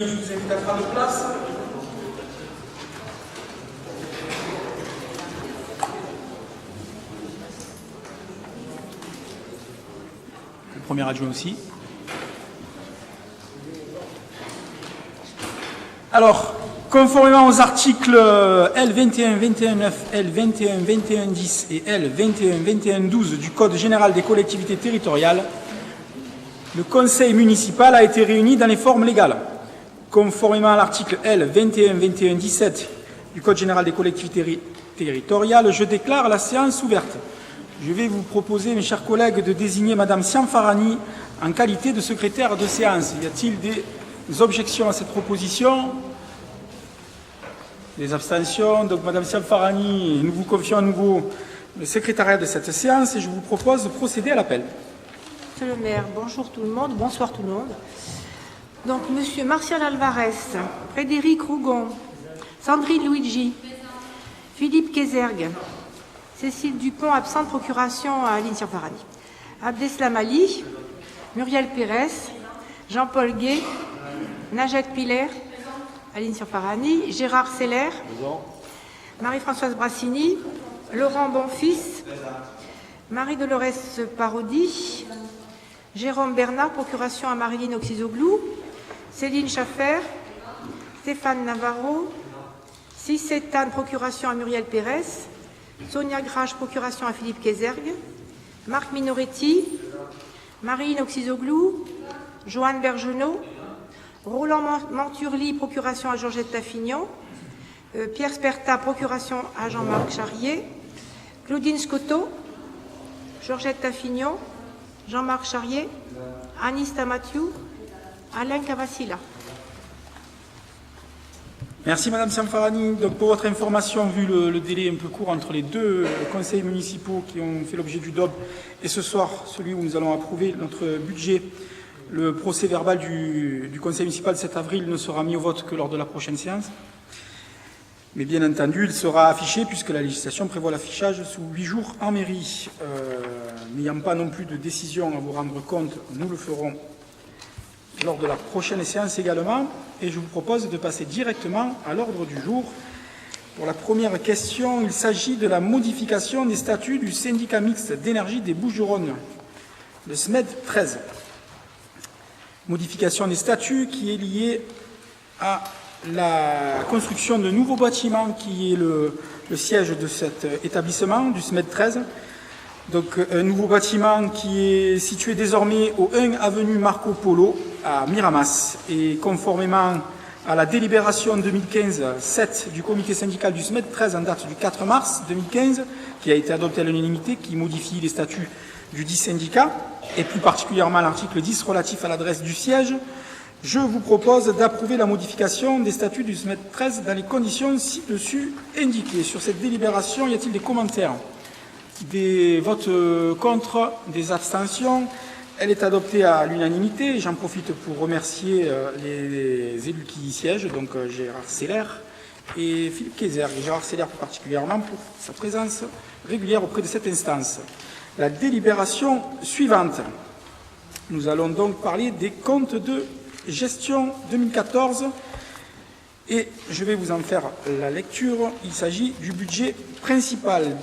Je vous invite à prendre place. Le premier adjoint aussi. Alors, conformément aux articles L21-21-9, L21-21-10 et L21-21-12 du Code général des collectivités territoriales, le Conseil municipal a été réuni dans les formes légales. Conformément à l'article L21-21-17 du Code général des collectivités territoriales, je déclare la séance ouverte. Je vais vous proposer, mes chers collègues, de désigner Madame Siam Farani en qualité de secrétaire de séance. Y a-t-il des objections à cette proposition? Des abstentions? Donc, Madame Siam Farani, nous vous confions à nouveau le secrétariat de cette séance et je vous propose de procéder à l'appel. Monsieur le maire, bonjour tout le monde, bonsoir tout le monde. Donc, Monsieur Martial Alvarez, Frédéric Rougon, Sandrine Luigi, Philippe Kézergue, Cécile Dupont, absente, procuration à Aline Siam-Farani, Abdeslam Ali, Muriel Pérez, Jean-Paul Gué, Najat Piller, Aline Siam-Farani, Gérard Seller, Marie-Françoise Brassini, Laurent Bonfils, Marie-Dolores Parodi, Jérôme Bernard, procuration à Marilyn Oxizoglou, Céline Schaffer, Stéphane Navarro, Cissé-Tan, procuration à Muriel Pérez, Sonia Grache, procuration à Philippe Kézergue, Marc Minoretti, Marilyn Oxizoglou, Joanne Bergenot, Roland Manturli, procuration à Georgette Taffignon, Pierre Sperta, procuration à Jean-Marc Charrier, Claudine Scotto, Georgette Taffignon, Jean-Marc Charrier, Anis Tamathiou, Alain Cavassila. Merci Madame Siam-Farani. Donc pour votre information, vu le délai un peu court entre les deux conseils municipaux qui ont fait l'objet du DOB et ce soir celui où nous allons approuver notre budget, le procès verbal du conseil municipal 7 avril ne sera mis au vote que lors de la prochaine séance. Mais bien entendu, il sera affiché puisque la législation prévoit l'affichage sous 8 jours en mairie. N'ayant pas non plus de décision à vous rendre compte, nous le ferons lors de la prochaine séance également. Et je vous propose de passer directement à l'ordre du jour. Pour la première question, il s'agit de la modification des statuts du syndicat mixte d'énergie des Bouches-du-Rhône, le SMED 13. Modification des statuts qui est liée à la construction de nouveaux bâtiments qui est le siège de cet établissement, du SMED 13. Donc un nouveau bâtiment qui est situé désormais au 1 avenue Marco Polo à Miramas. Et conformément à la délibération 2015-7 du comité syndical du SMED 13 en date du 4 mars 2015, qui a été adopté à l'unanimité, qui modifie les statuts du dit syndicat, et plus particulièrement l'article 10 relatif à l'adresse du siège, je vous propose d'approuver la modification des statuts du SMED 13 dans les conditions ci-dessus indiquées. Sur cette délibération, y a-t-il des commentaires? Des votes contre, des abstentions? Elle est adoptée à l'unanimité. J'en profite pour remercier les élus qui y siègent, donc Gérard Seller et Philippe Kézergue. Gérard Seller plus particulièrement pour sa présence régulière auprès de cette instance. La délibération suivante. Nous allons donc parler des comptes de gestion 2014 et je vais vous en faire la lecture. Il s'agit du budget principal.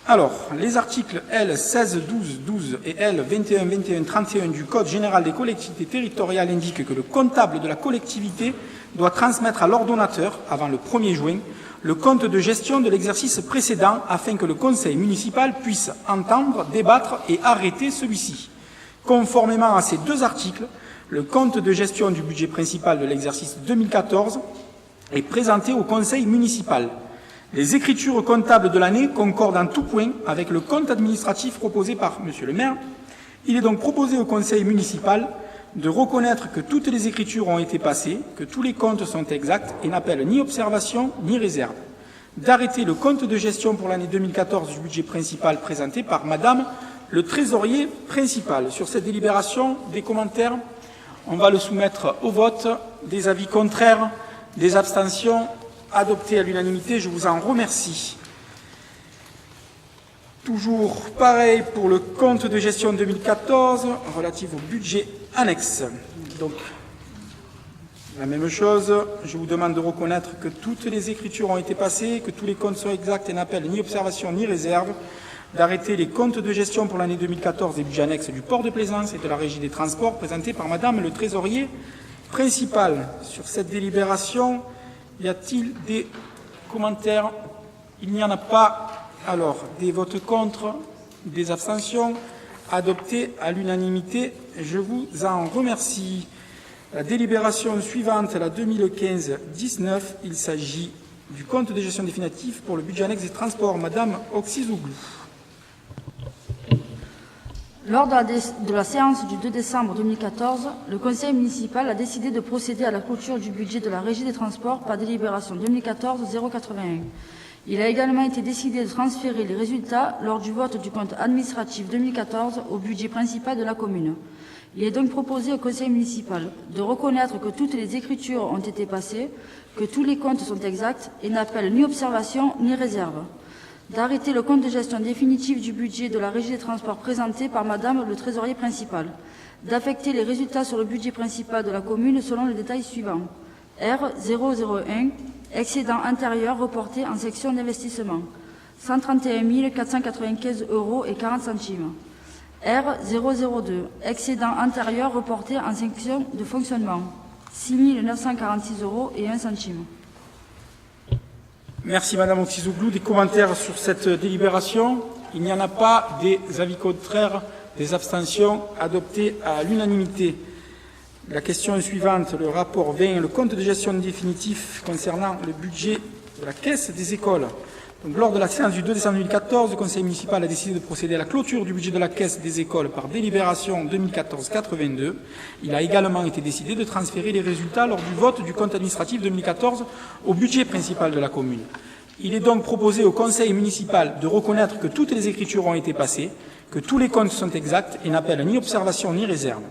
Alors, les articles L 16-12-12 et L 21-21-31 du Code général des collectivités territoriales indiquent que le comptable de la collectivité doit transmettre à l'ordonnateur, avant le 1er juin, le compte de gestion de l'exercice précédent afin que le conseil municipal puisse entendre, débattre et arrêter celui-ci. Conformément à ces deux articles, le compte de gestion du budget principal de l'exercice 2014 est présenté au conseil municipal. Les écritures comptables de l'année concordent en tout point avec le compte administratif proposé par Monsieur le maire. Il est donc proposé au conseil municipal de reconnaître que toutes les écritures ont été passées, que tous les comptes sont exacts et n'appellent ni observation ni réserve, d'arrêter le compte de gestion pour l'année 2014 du budget principal présenté par Madame le trésorier principal. Sur cette délibération, des commentaires? On va le soumettre au vote. Des avis contraires? Des abstentions? Adopté à l'unanimité, je vous en remercie. Toujours pareil pour le compte de gestion 2014 relatif au budget annexe. Donc, La même chose, je vous demande de reconnaître que toutes les écritures ont été passées, que tous les comptes sont exacts et n'appellent ni observation ni réserve, d'arrêter les comptes de gestion pour l'année 2014 des budgets annexes du port de Plaisance et de la Régie des Transports présentés par Madame le Trésorier principal. Sur cette délibération, y a-t-il des commentaires? Il n'y en a pas. Alors, des votes contre, des abstentions, adoptés à l'unanimité. Je vous en remercie. La délibération suivante, la 2015-19, il s'agit du compte de gestion définitif pour le budget annexe des transports. Madame Oxizouglou. Lors de la séance du 2 décembre 2014, le Conseil municipal a décidé de procéder à la clôture du budget de la Régie des Transports par délibération 2014-081. Il a également été décidé de transférer les résultats lors du vote du compte administratif 2014 au budget principal de la commune. Il est donc proposé au Conseil municipal de reconnaître que toutes les écritures ont été passées, que tous les comptes sont exacts et n'appellent ni observation ni réserve, d'arrêter le compte de gestion définitif du budget de la Régie des Transports présenté par Madame le Trésorier principal, d'affecter les résultats sur le budget principal de la commune selon le détail suivant. R001, excédent intérieur reporté en section d'investissement, 131 495 € et 40 centimes. R002, excédent antérieur reporté en section de fonctionnement, 6 946 € et 1 centime. Merci Madame Oxizouglou. Des commentaires sur cette délibération? Il n'y en a pas. Des avis contraires, des abstentions, adoptés à l'unanimité. La question suivante, le rapport 20, le compte de gestion définitif concernant le budget de la caisse des écoles. Donc, lors de la séance du 2 décembre 2014, le Conseil municipal a décidé de procéder à la clôture du budget de la caisse des écoles par délibération 2014-82. Il a également été décidé de transférer les résultats lors du vote du compte administratif 2014 au budget principal de la commune. Il est donc proposé au Conseil municipal de reconnaître que toutes les écritures ont été passées, que tous les comptes sont exacts et n'appellent ni observation ni réserve,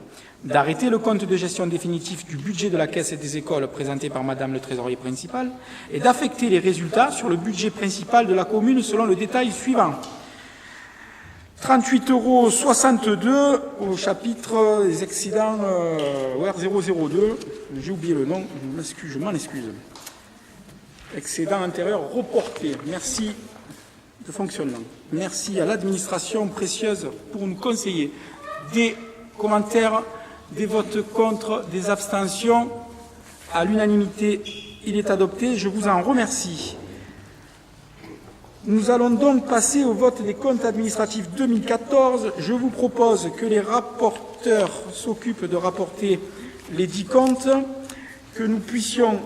d'arrêter le compte de gestion définitif du budget de la caisse des écoles présenté par Madame le Trésorier principal et d'affecter les résultats sur le budget principal de la commune selon le détail suivant. 38,62 € au chapitre des excédents R002. J'ai oublié le nom, je m'en excuse. Excédent intérieur reporté. Merci de fonctionnement. Merci à l'administration précieuse pour nous conseiller. Des commentaires, des votes contre, des abstentions. À l'unanimité, il est adopté. Je vous en remercie. Nous allons donc passer au vote des comptes administratifs 2014. Je vous propose que les rapporteurs s'occupent de rapporter les 10 comptes, que nous puissions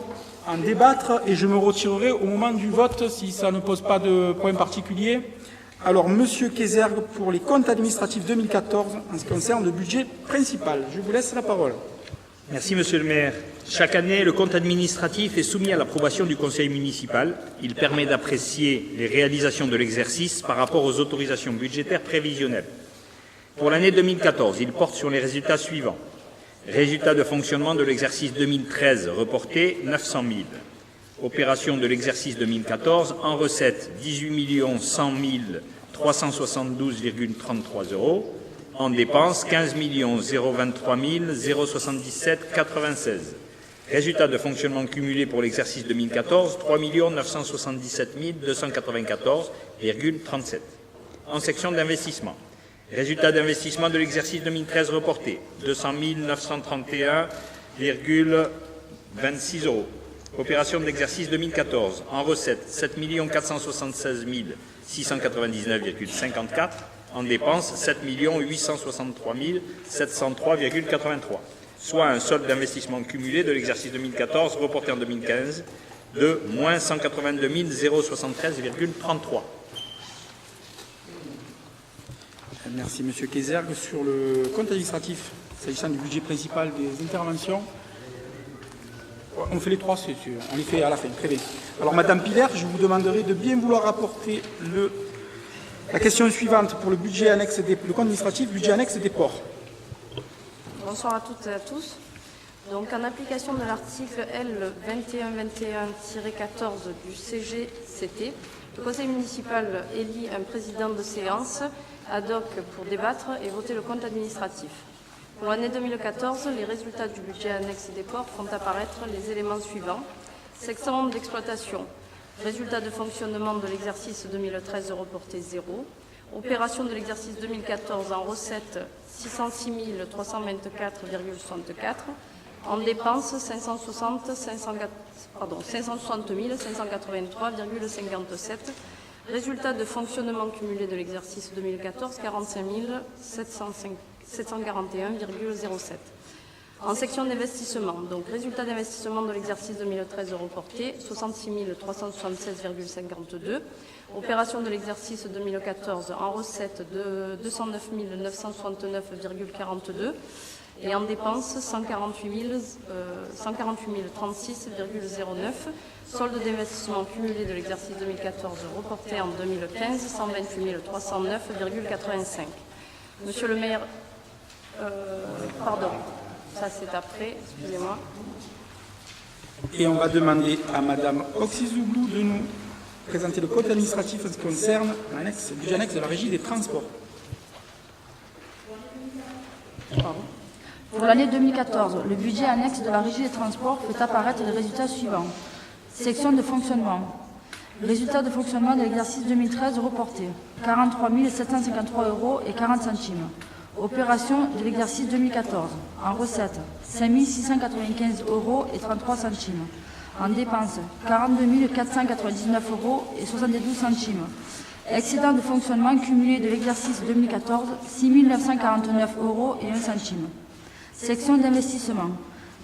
en débattre et je me retirerai au moment du vote si ça ne pose pas de point particulier. Alors, Monsieur Kézergue, pour les comptes administratifs 2014, en ce qui concerne le budget principal. Je vous laisse la parole. Merci, Monsieur le maire. Chaque année, le compte administratif est soumis à l'approbation du conseil municipal. Il permet d'apprécier les réalisations de l'exercice par rapport aux autorisations budgétaires prévisionnelles. Pour l'année 2014, il porte sur les résultats suivants. Résultat de fonctionnement de l'exercice 2013 reporté 900 000. Opération de l'exercice 2014 en recettes 18 100 372,33 €. En dépenses 15 023 077 96. Résultat de fonctionnement cumulé pour l'exercice 2014 3 977 294,37. En section d'investissement. Résultat d'investissement de l'exercice 2013 reporté, 200 931,26 €. Opération de l'exercice 2014, en recettes, 7 476 699,54 €. En dépenses, 7 863 703,83 €. Soit un solde d'investissement cumulé de l'exercice 2014 reporté en 2015 de moins 182 073,33 €. Merci, Monsieur Kézergue. Sur le compte administratif, s'agissant du budget principal des interventions, on fait les trois, on les fait à la fin. Très bien. Alors, Madame Piller, je vous demanderai de bien vouloir apporter la question suivante pour le budget annexe le compte administratif, budget annexe des ports. Bonsoir à toutes et à tous. Donc, en application de l'article L 2121-14 du CGCT, le Conseil municipal élit un président de séance ad hoc pour débattre et voter le compte administratif. Pour l'année 2014, les résultats du budget annexe des ports font apparaître les éléments suivants. Section d'exploitation. Résultat de fonctionnement de l'exercice 2013 reporté 0. Opération de l'exercice 2014 en recettes 606 324,64. En dépenses 560 583,57. Résultat de fonctionnement cumulé de l'exercice 2014 45 741,07. En section d'investissement, donc résultat d'investissement de l'exercice 2013 reporté 66 376,52. Opération de l'exercice 2014 en recettes de 209 969,42 et en dépenses 148 036,09. Solde d'investissement cumulé de l'exercice 2014 reporté en 2015 128 309,85. Monsieur le maire, pardon, ça c'est après, excusez-moi. Et on va demander à Madame Oxizouglou de nous présenter le code administratif en ce qui concerne le budget annexe de la régie des transports. Pour l'année 2014, le budget annexe de la régie des transports fait apparaître les résultats suivants. Section de fonctionnement. Résultat de fonctionnement de l'exercice 2013 reporté 43 753 € et 40 centimes. Opération de l'exercice 2014. En recettes 5 695 € et 33 centimes. En dépenses 42 499 € et 72 centimes. Excédent de fonctionnement cumulé de l'exercice 2014 6 949 € et 1 centime. Section d'investissement.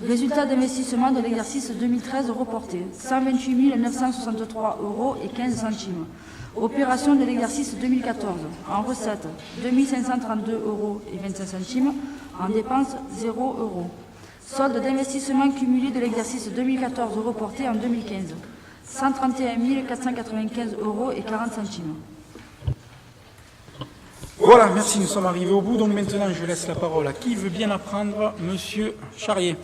Résultat d'investissement de l'exercice 2013 reporté 128 963 € et 15 centimes. Opération de l'exercice 2014. En recettes 2 532 € et 25 centimes. En dépenses 0 €. Solde d'investissement cumulé de l'exercice 2014 reporté en 2015 131 495 € et 40 centimes. Voilà, merci, nous sommes arrivés au bout. Donc maintenant, je laisse la parole à qui veut bien la prendre, Monsieur Charrier.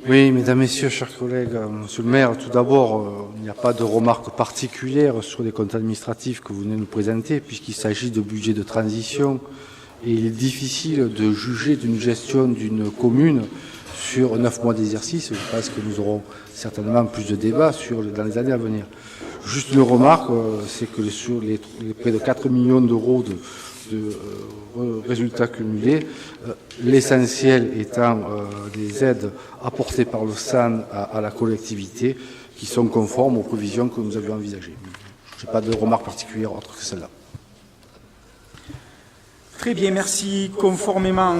Oui, mesdames, messieurs, chers collègues, monsieur le maire, tout d'abord, il n'y a pas de remarques particulières sur les comptes administratifs que vous venez nous présenter, puisqu'il s'agit de budget de transition, et il est difficile de juger d'une gestion d'une commune sur 9 mois d'exercice. Je pense que nous aurons certainement plus de débats dans les années à venir. Juste une remarque, c'est que sur les près de 4 millions d'euros de résultats cumulés, l'essentiel étant des aides apportées par le SAN à la collectivité qui sont conformes aux prévisions que nous avions envisagées. Je n'ai pas de remarques particulières autres que celle-là. Très bien, merci. Conformément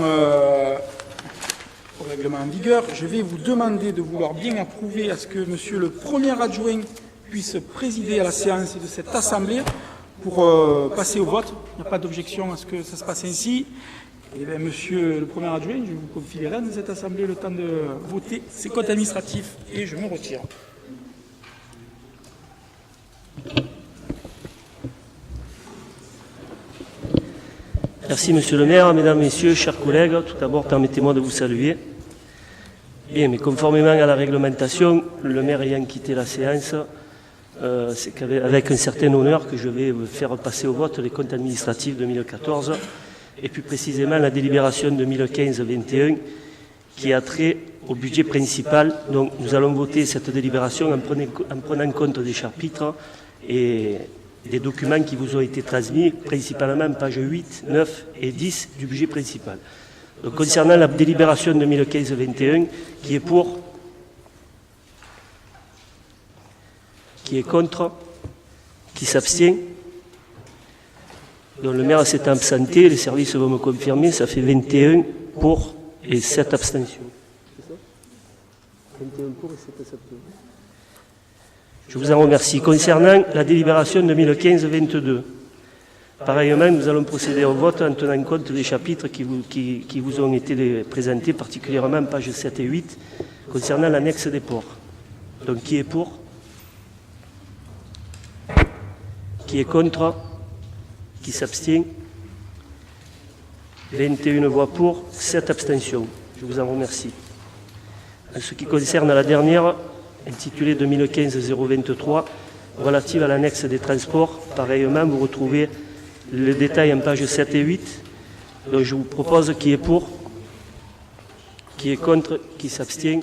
au règlement en vigueur, je vais vous demander de vouloir bien approuver à ce que Monsieur le Premier adjoint puisse présider à la séance de cette Assemblée pour passer au vote. Il n'y a pas d'objection à ce que ça se passe ainsi. Et bien, Monsieur le Premier adjoint, je vous confie les rênes de cette Assemblée le temps de voter ces comptes administratifs et je me retire. Merci Monsieur le maire, mesdames, messieurs, chers collègues. Tout d'abord, permettez-moi de vous saluer. Bien, mais conformément à la réglementation, le maire ayant quitté la séance, c'est avec un certain honneur que je vais faire passer au vote les comptes administratifs 2014 et plus précisément la délibération 2015-21 qui a trait au budget principal. Donc nous allons voter cette délibération en prenant compte des chapitres et des documents qui vous ont été transmis, principalement pages 8, 9 et 10 du budget principal. Donc, concernant la délibération 2015-21, qui est pour, qui est contre, qui s'abstient, dont le maire s'est absenté, les services vont me confirmer, ça fait 21 pour et 7 abstentions. C'est ça 21 pour et 7 abstentions. Je vous en remercie. Concernant la délibération 2015-22, pareillement, nous allons procéder au vote en tenant compte des chapitres qui vous ont été présentés, particulièrement pages 7 et 8, concernant l'annexe des ports. Donc, qui est pour? Qui est contre? Qui s'abstient? 21 voix pour, 7 abstentions. Je vous en remercie. En ce qui concerne la dernière, intitulée 2015-023, relative à l'annexe des transports, pareillement, vous retrouvez le détail en pages 7 et 8. Donc je vous propose qui est pour, Qui est contre? Qui s'abstient?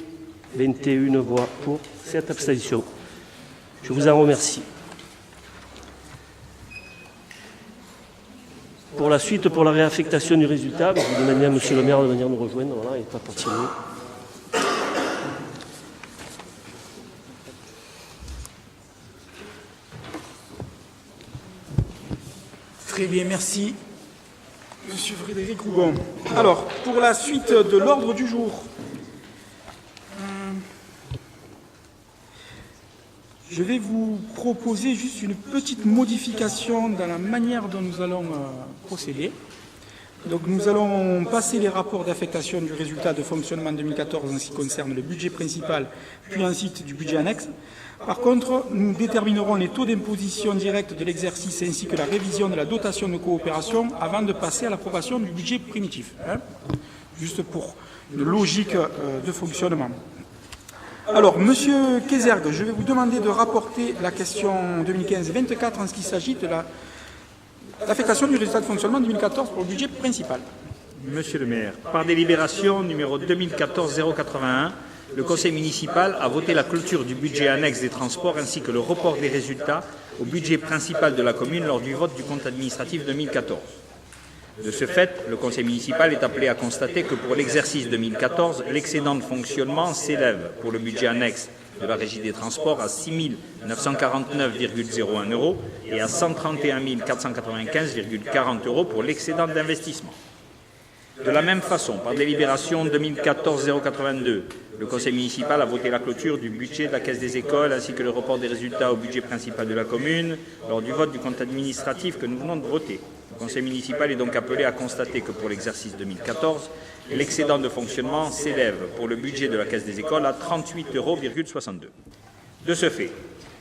21 voix pour, 7 abstentions. Je vous en remercie. Pour la suite, pour la réaffectation du résultat, je vais demander à Monsieur le maire de venir nous rejoindre. Voilà, et pas continuer. Très bien, merci. Monsieur Frédéric Rougon. Alors, pour la suite de l'ordre du jour, je vais vous proposer juste une petite modification dans la manière dont nous allons procéder. Donc, nous allons passer les rapports d'affectation du résultat de fonctionnement 2014 en ce qui concerne le budget principal, puis ensuite du budget annexe. Par contre, nous déterminerons les taux d'imposition directe de l'exercice ainsi que la révision de la dotation de coopération avant de passer à l'approbation du budget primitif. Juste pour une logique de fonctionnement. Alors, Monsieur Kézergue, je vais vous demander de rapporter la question 2015-24 en ce qui s'agit de l'affectation du résultat de fonctionnement 2014 pour le budget principal. Monsieur le maire, par délibération numéro 2014-081, le conseil municipal a voté la clôture du budget annexe des transports ainsi que le report des résultats au budget principal de la commune lors du vote du compte administratif 2014. De ce fait, le conseil municipal est appelé à constater que pour l'exercice 2014, l'excédent de fonctionnement s'élève pour le budget annexe de la régie des transports à 6 949,01 € et à 131 495,40 € pour l'excédent d'investissement. De la même façon, par délibération 2014-082, le conseil municipal a voté la clôture du budget de la Caisse des écoles ainsi que le report des résultats au budget principal de la commune lors du vote du compte administratif que nous venons de voter. Le conseil municipal est donc appelé à constater que pour l'exercice 2014, l'excédent de fonctionnement s'élève pour le budget de la Caisse des écoles à 38,62 €. De ce fait,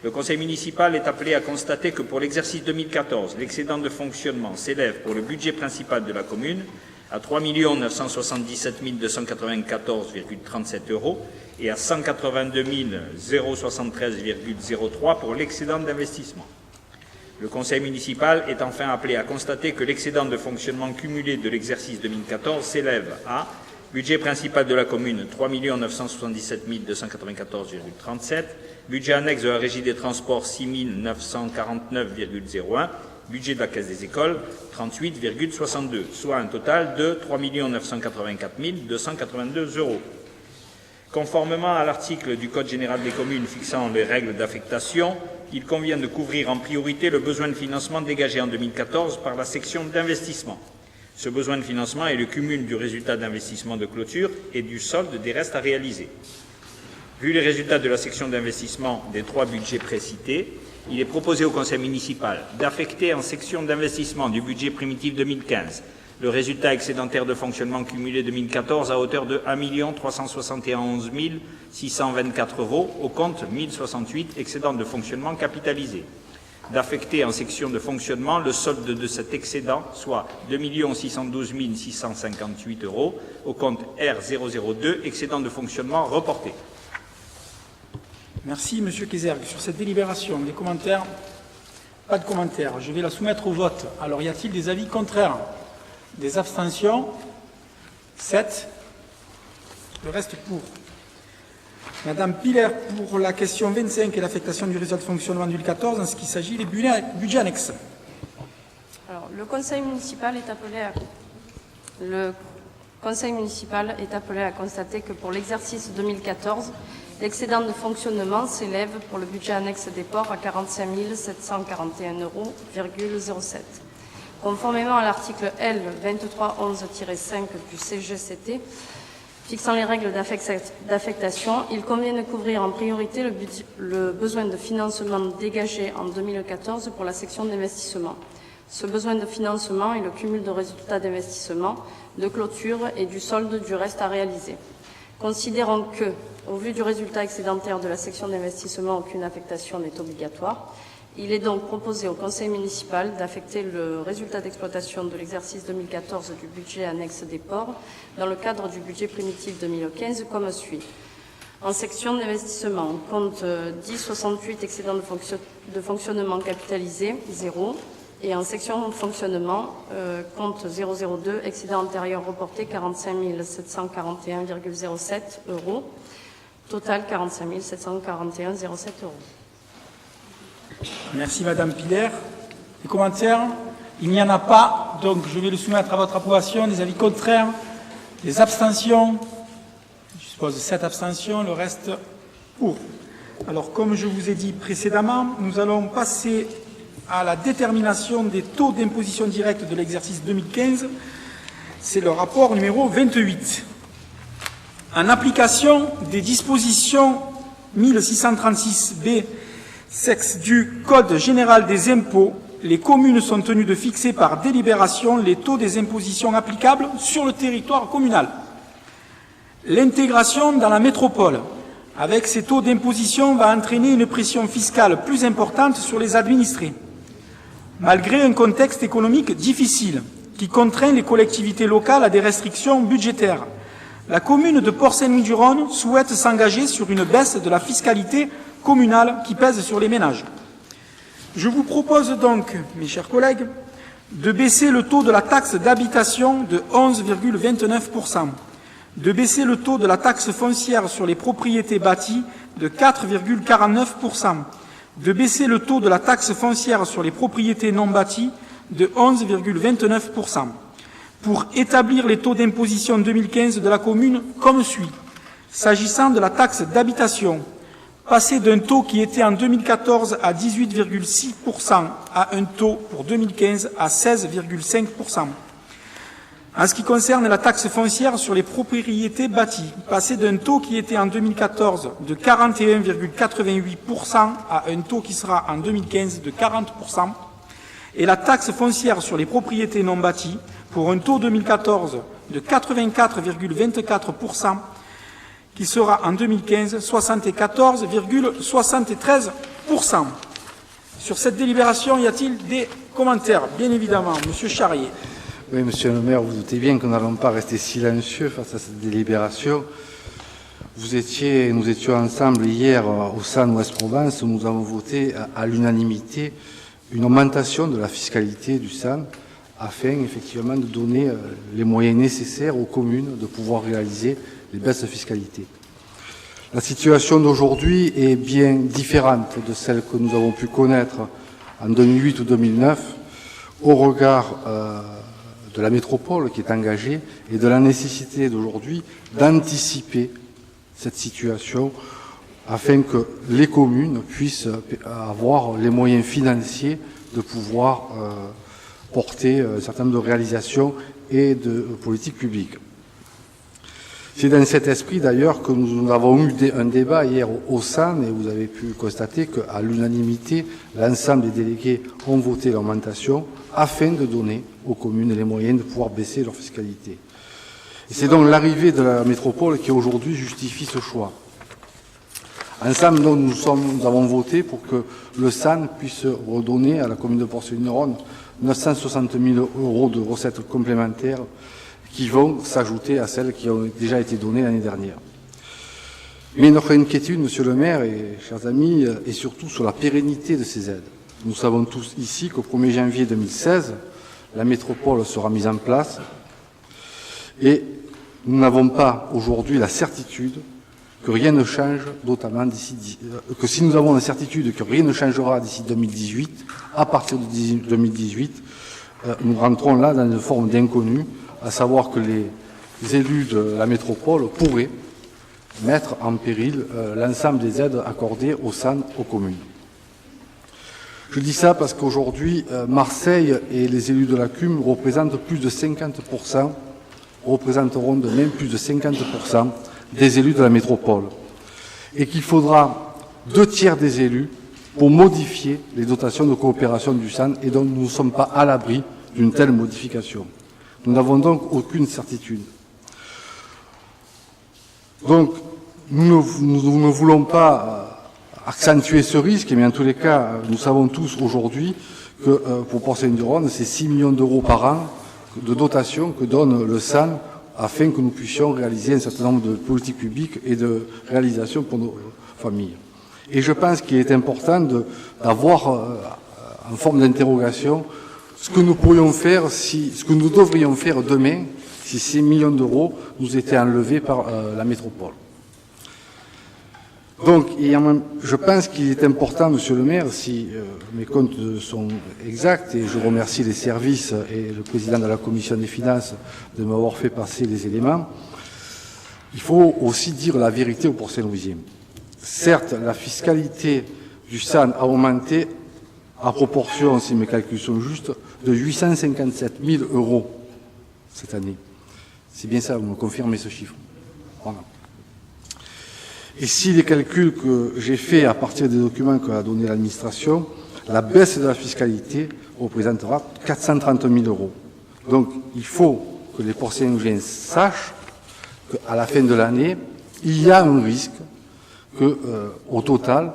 le conseil municipal est appelé à constater que pour l'exercice 2014, l'excédent de fonctionnement s'élève pour le budget principal de la commune à 3 977 294,37 € et à 182 073,03 pour l'excédent d'investissement. Le conseil municipal est enfin appelé à constater que l'excédent de fonctionnement cumulé de l'exercice 2014 s'élève à budget principal de la commune 3 977 294,37 €, budget annexe de la régie des transports 6 949,01 €, budget de la Caisse des écoles 38,62 €, soit un total de 3 984 282 €. Conformément à l'article du Code général des communes fixant les règles d'affectation, il convient de couvrir en priorité le besoin de financement dégagé en 2014 par la section d'investissement. Ce besoin de financement est le cumul du résultat d'investissement de clôture et du solde des restes à réaliser. Vu les résultats de la section d'investissement des 3 budgets précités, il est proposé au conseil municipal d'affecter en section d'investissement du budget primitif 2015 le résultat excédentaire de fonctionnement cumulé 2014 à hauteur de 1 371 624 € au compte 1068 excédent de fonctionnement capitalisé. D'affecter en section de fonctionnement le solde de cet excédent, soit 2 612 658 € au compte R002 excédent de fonctionnement reporté. Merci, Monsieur Kézergue. Sur cette délibération, des commentaires? Pas de commentaires. Je vais la soumettre au vote. Alors, y a-t-il des avis contraires? Des abstentions? 7. Le reste pour. Madame Piller, pour la question 25 et l'affectation du résultat de fonctionnement 2014, en ce qui s'agit des budgets annexes. Alors, le conseil municipal est appelé à constater que pour l'exercice 2014, l'excédent de fonctionnement s'élève pour le budget annexe des ports à 45 741,07 €. Conformément à l'article L. 2311-5 du CGCT, fixant les règles d'affectation, il convient de couvrir en priorité le besoin de financement dégagé en 2014 pour la section d'investissement. Ce besoin de financement est le cumul de résultats d'investissement, de clôture et du solde du reste à réaliser. Considérant que, au vu du résultat excédentaire de la section d'investissement, aucune affectation n'est obligatoire, il est donc proposé au conseil municipal d'affecter le résultat d'exploitation de l'exercice 2014 du budget annexe des ports dans le cadre du budget primitif 2015 comme suit. En section d'investissement, compte 1068 excédent de fonctionnement capitalisé, 0, Et en section de fonctionnement, compte 002, excédent antérieur reporté 45 741,07 euros. Total 45 741,07 euros. Merci Madame Piller. Les commentaires? Il n'y en a pas, donc je vais le soumettre à votre approbation. Des avis contraires? Des abstentions? Je suppose 7 abstentions, le reste pour. Alors, comme je vous ai dit précédemment, nous allons passer à la détermination des taux d'imposition directe de l'exercice 2015. C'est le rapport numéro 28. En application des dispositions 1636b sexe du Code général des impôts, les communes sont tenues de fixer par délibération les taux des impositions applicables sur le territoire communal. L'intégration dans la métropole avec ces taux d'imposition va entraîner une pression fiscale plus importante sur les administrés. Malgré un contexte économique difficile qui contraint les collectivités locales à des restrictions budgétaires, la commune de Port-Saint-Louis-du-Rhône souhaite s'engager sur une baisse de la fiscalité communale qui pèse sur les ménages. Je vous propose donc, mes chers collègues, de baisser le taux de la taxe d'habitation de 11,29%, de baisser le taux de la taxe foncière sur les propriétés bâties de 4,49%, de baisser le taux de la taxe foncière sur les propriétés non bâties de 11,29%, pour établir les taux d'imposition 2015 de la commune comme suit. S'agissant de la taxe d'habitation, passer d'un taux qui était en 2014 à 18,6% à un taux pour 2015 à 16,5%. En ce qui concerne la taxe foncière sur les propriétés bâties, passer d'un taux qui était en 2014 de 41,88% à un taux qui sera en 2015 de 40%, et la taxe foncière sur les propriétés non bâties pour un taux 2014 de 84,24%, qui sera en 2015 74,73%. Sur cette délibération, y a-t-il des commentaires? Bien évidemment, Monsieur Charrier. Oui, Monsieur le maire, vous doutez bien que nous n'allons pas rester silencieux face à cette délibération. Nous étions ensemble hier au SAN Ouest-Provence où nous avons voté à l'unanimité une augmentation de la fiscalité du SAN afin effectivement de donner les moyens nécessaires aux communes de pouvoir réaliser les baisses de fiscalité. La situation d'aujourd'hui est bien différente de celle que nous avons pu connaître en 2008 ou 2009 au regard de la métropole qui est engagée et de la nécessité d'aujourd'hui d'anticiper cette situation afin que les communes puissent avoir les moyens financiers de pouvoir porter un certain nombre de réalisations et de politiques publiques. C'est dans cet esprit d'ailleurs que nous avons eu un débat hier au SAN et vous avez pu constater qu'à l'unanimité, l'ensemble des délégués ont voté l'augmentation afin de donner aux communes les moyens de pouvoir baisser leur fiscalité. Et c'est donc l'arrivée de la métropole qui aujourd'hui justifie ce choix. Ensemble, donc, nous avons voté pour que le SAN puisse redonner à la commune de Port-Saint-Louis-du-Rhône 960 000 € de recettes complémentaires qui vont s'ajouter à celles qui ont déjà été données l'année dernière. Mais notre inquiétude, Monsieur le maire et chers amis, est surtout sur la pérennité de ces aides. Nous savons tous ici qu'au 1er janvier 2016, la métropole sera mise en place et nous n'avons pas aujourd'hui la certitude que rien ne change, notamment que si nous avons la certitude que rien ne changera d'ici 2018, à partir de 2018, nous rentrons là dans une forme d'inconnu, à savoir que les élus de la métropole pourraient mettre en péril l'ensemble des aides accordées au SAN aux communes. Je dis ça parce qu'aujourd'hui, Marseille et les élus de la CUM représentent plus de 50%, représenteront de même plus de 50% des élus de la métropole. Et qu'il faudra 2/3 des élus pour modifier les dotations de coopération du SAN et donc nous ne sommes pas à l'abri d'une telle modification. Nous n'avons donc aucune certitude. Donc, nous ne voulons pas accentuer ce risque, mais en tous les cas, nous savons tous aujourd'hui que pour Port-Saint-Louis-du-Rhône, c'est 6 millions d'euros par an de dotation que donne le SAN afin que nous puissions réaliser un certain nombre de politiques publiques et de réalisations pour nos familles. Et je pense qu'il est important d'avoir en forme d'interrogation ce que nous pourrions faire, ce que nous devrions faire demain, si ces millions d'euros nous étaient enlevés par la métropole. Donc, je pense qu'il est important, Monsieur le maire, si mes comptes sont exacts, et je remercie les services et le président de la commission des finances de m'avoir fait passer les éléments, il faut aussi dire la vérité aux Port-Saint-Louisiens. Certes, la fiscalité du SAN a augmenté à proportion, si mes calculs sont justes, de 857 000 € cette année. C'est bien ça, vous me confirmez ce chiffre. Voilà. Et si les calculs que j'ai faits à partir des documents qu'a donné l'administration, la baisse de la fiscalité représentera 430 000 €. Donc, il faut que les Port-Saint-Louisiens sachent qu'à la fin de l'année, il y a un risque que, au total,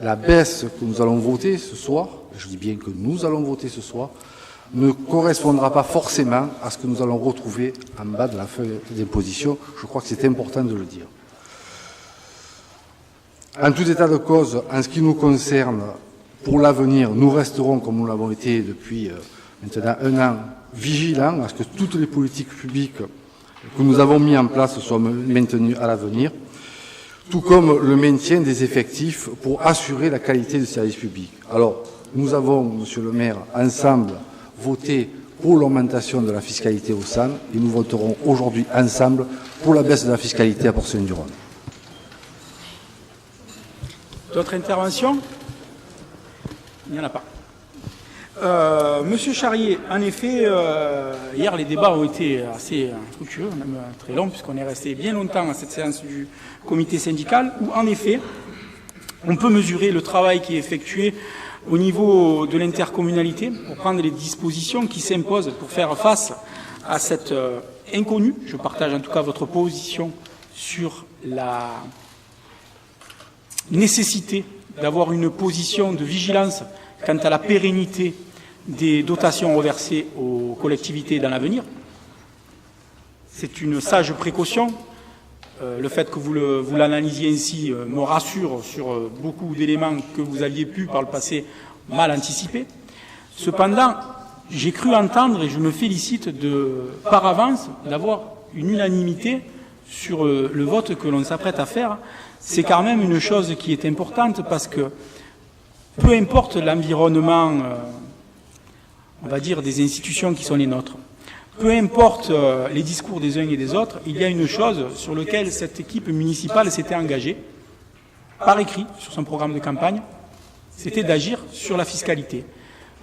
la baisse que nous allons voter ce soir, je dis bien que nous allons voter ce soir, ne correspondra pas forcément à ce que nous allons retrouver en bas de la feuille d'imposition. Je crois que c'est important de le dire. En tout état de cause, en ce qui nous concerne, pour l'avenir, nous resterons, comme nous l'avons été depuis maintenant 1 an, vigilants à ce que toutes les politiques publiques que nous avons mises en place soient maintenues à l'avenir, tout comme le maintien des effectifs pour assurer la qualité du service public. Alors, nous avons, Monsieur le maire, ensemble voté pour l'augmentation de la fiscalité au SAN et nous voterons aujourd'hui ensemble pour la baisse de la fiscalité à Port-Saint-du-Rhône. D'autres interventions? Il n'y en a pas. Monsieur Charrier, en effet, hier les débats ont été assez fructueux, même très longs, puisqu'on est resté bien longtemps à cette séance du comité syndical, où en effet, on peut mesurer le travail qui est effectué au niveau de l'intercommunalité pour prendre les dispositions qui s'imposent pour faire face à cette inconnue. Je partage en tout cas votre position sur la nécessité d'avoir une position de vigilance quant à la pérennité des dotations reversées aux collectivités dans l'avenir. C'est une sage précaution. Le fait que vous l'analysiez ainsi me rassure sur beaucoup d'éléments que vous aviez pu par le passé mal anticiper. Cependant, j'ai cru entendre, et je me félicite par avance d'avoir une unanimité sur le vote que l'on s'apprête à faire. C'est quand même une chose qui est importante parce que peu importe l'environnement, on va dire, des institutions qui sont les nôtres, peu importe les discours des uns et des autres, il y a une chose sur laquelle cette équipe municipale s'était engagée, par écrit, sur son programme de campagne, c'était d'agir sur la fiscalité.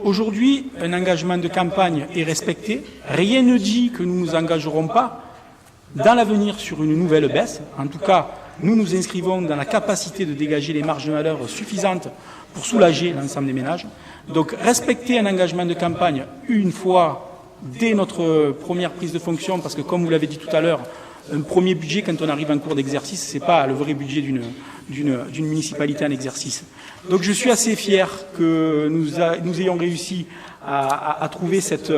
Aujourd'hui, un engagement de campagne est respecté. Rien ne dit que nous ne nous engagerons pas dans l'avenir sur une nouvelle baisse. En tout cas, nous nous inscrivons dans la capacité de dégager les marges de manœuvre suffisantes pour soulager l'ensemble des ménages. Donc, respecter un engagement de campagne une fois dès notre première prise de fonction, parce que comme vous l'avez dit tout à l'heure, un premier budget, quand on arrive en cours d'exercice, ce n'est pas le vrai budget d'une municipalité en exercice. Donc je suis assez fier que nous ayons réussi à trouver cet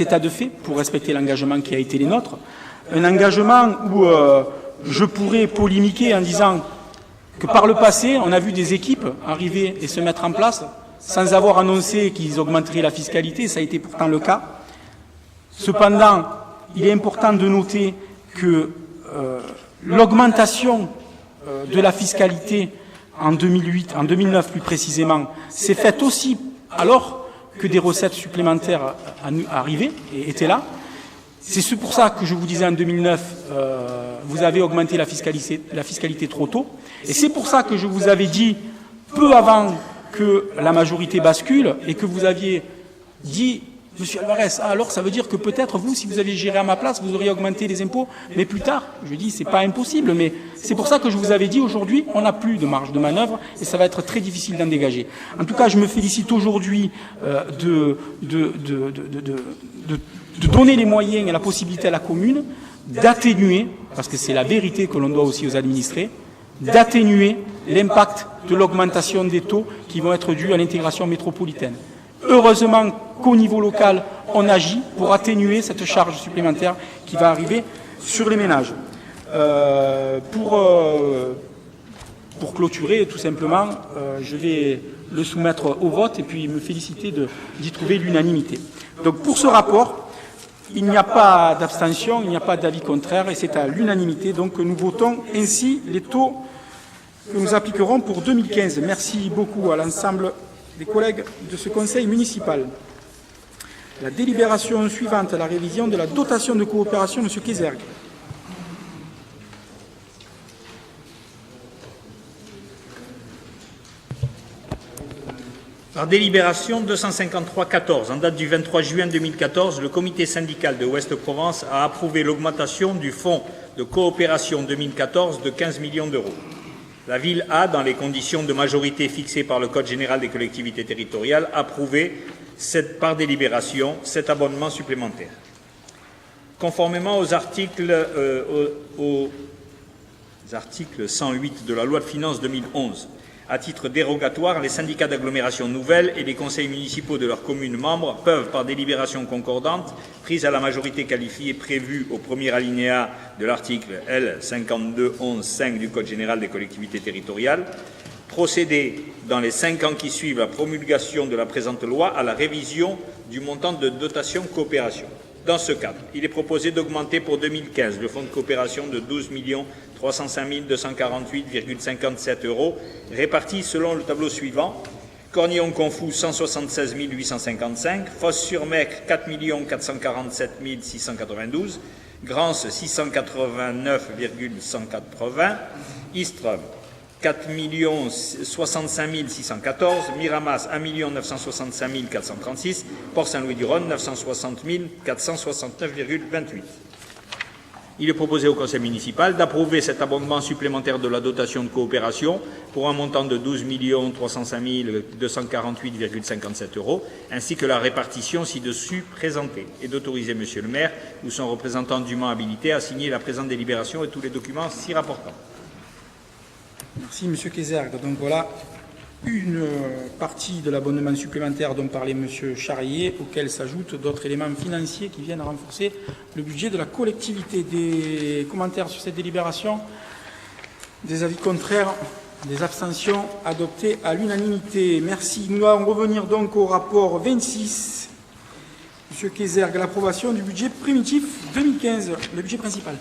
état de fait pour respecter l'engagement qui a été les nôtres. Un engagement où je pourrais polémiquer en disant que par le passé, on a vu des équipes arriver et se mettre en place sans avoir annoncé qu'ils augmenteraient la fiscalité, ça a été pourtant le cas. Cependant, il est important de noter que l'augmentation de la fiscalité en 2009 plus précisément, s'est faite aussi alors que des recettes supplémentaires arrivaient et étaient là. C'est pour ça que je vous disais en 2009, vous avez augmenté la fiscalité trop tôt. Et c'est pour ça que je vous avais dit, peu avant que la majorité bascule, et que vous aviez dit, Monsieur Alvarez, alors ça veut dire que peut-être vous, si vous aviez géré à ma place, vous auriez augmenté les impôts, mais plus tard. Je dis, c'est pas impossible, mais c'est pour ça que je vous avais dit aujourd'hui, on n'a plus de marge de manœuvre et ça va être très difficile d'en dégager. En tout cas, je me félicite aujourd'hui de donner les moyens et la possibilité à la commune d'atténuer, parce que c'est la vérité que l'on doit aussi aux administrés, d'atténuer l'impact de l'augmentation des taux qui vont être dus à l'intégration métropolitaine. Heureusement qu'au niveau local, on agit pour atténuer cette charge supplémentaire qui va arriver sur les ménages. Pour pour clôturer, tout simplement, je vais le soumettre au vote et puis me féliciter d'y trouver l'unanimité. Donc pour ce rapport, il n'y a pas d'abstention, il n'y a pas d'avis contraire et c'est à l'unanimité donc que nous votons ainsi les taux que nous appliquerons pour 2015. Merci beaucoup à l'ensemble des collègues de ce conseil municipal. La délibération suivante, la révision de la dotation de coopération, M. Kézergue. Par délibération 253-14, en date du 23 juin 2014, le comité syndical de Ouest-Provence a approuvé l'augmentation du fonds de coopération 2014 de 15 millions d'euros. La ville a, dans les conditions de majorité fixées par le Code général des collectivités territoriales, approuvé par délibération cet abonnement supplémentaire. Conformément aux articles 108 de la loi de finances 2011, à titre dérogatoire, les syndicats d'agglomération nouvelle et les conseils municipaux de leurs communes membres peuvent, par délibération concordante, prise à la majorité qualifiée prévue au premier alinéa de l'article L. 5211-5 du Code général des collectivités territoriales, procéder, dans les 5 ans qui suivent la promulgation de la présente loi, à la révision du montant de dotation coopération. Dans ce cadre, il est proposé d'augmenter pour 2015 le fonds de coopération de 12 305 248,57 €, répartis selon le tableau suivant. Cornillon-Confou, 176 855, Fosse-sur-Mecque, 4 447 692, Grance, 689,180, Istres, 4 65 614, Miramas, 1 965 436, Port-Saint-Louis-du-Rhône, 960 469,28. Il est proposé au conseil municipal d'approuver cet abondement supplémentaire de la dotation de coopération pour un montant de 12 305 248,57 €, ainsi que la répartition ci-dessus présentée, et d'autoriser Monsieur le maire ou son représentant dûment habilité à signer la présente délibération et tous les documents s'y rapportant. Merci, M. Kézergue. Donc voilà une partie de l'abonnement supplémentaire dont parlait M. Charrier, auquel s'ajoutent d'autres éléments financiers qui viennent renforcer le budget de la collectivité. Des commentaires sur cette délibération? Des avis contraires? Des abstentions? Adoptées à l'unanimité. Merci. Nous allons revenir donc au rapport 26. M. Kézergue, l'approbation du budget primitif 2015, le budget principal.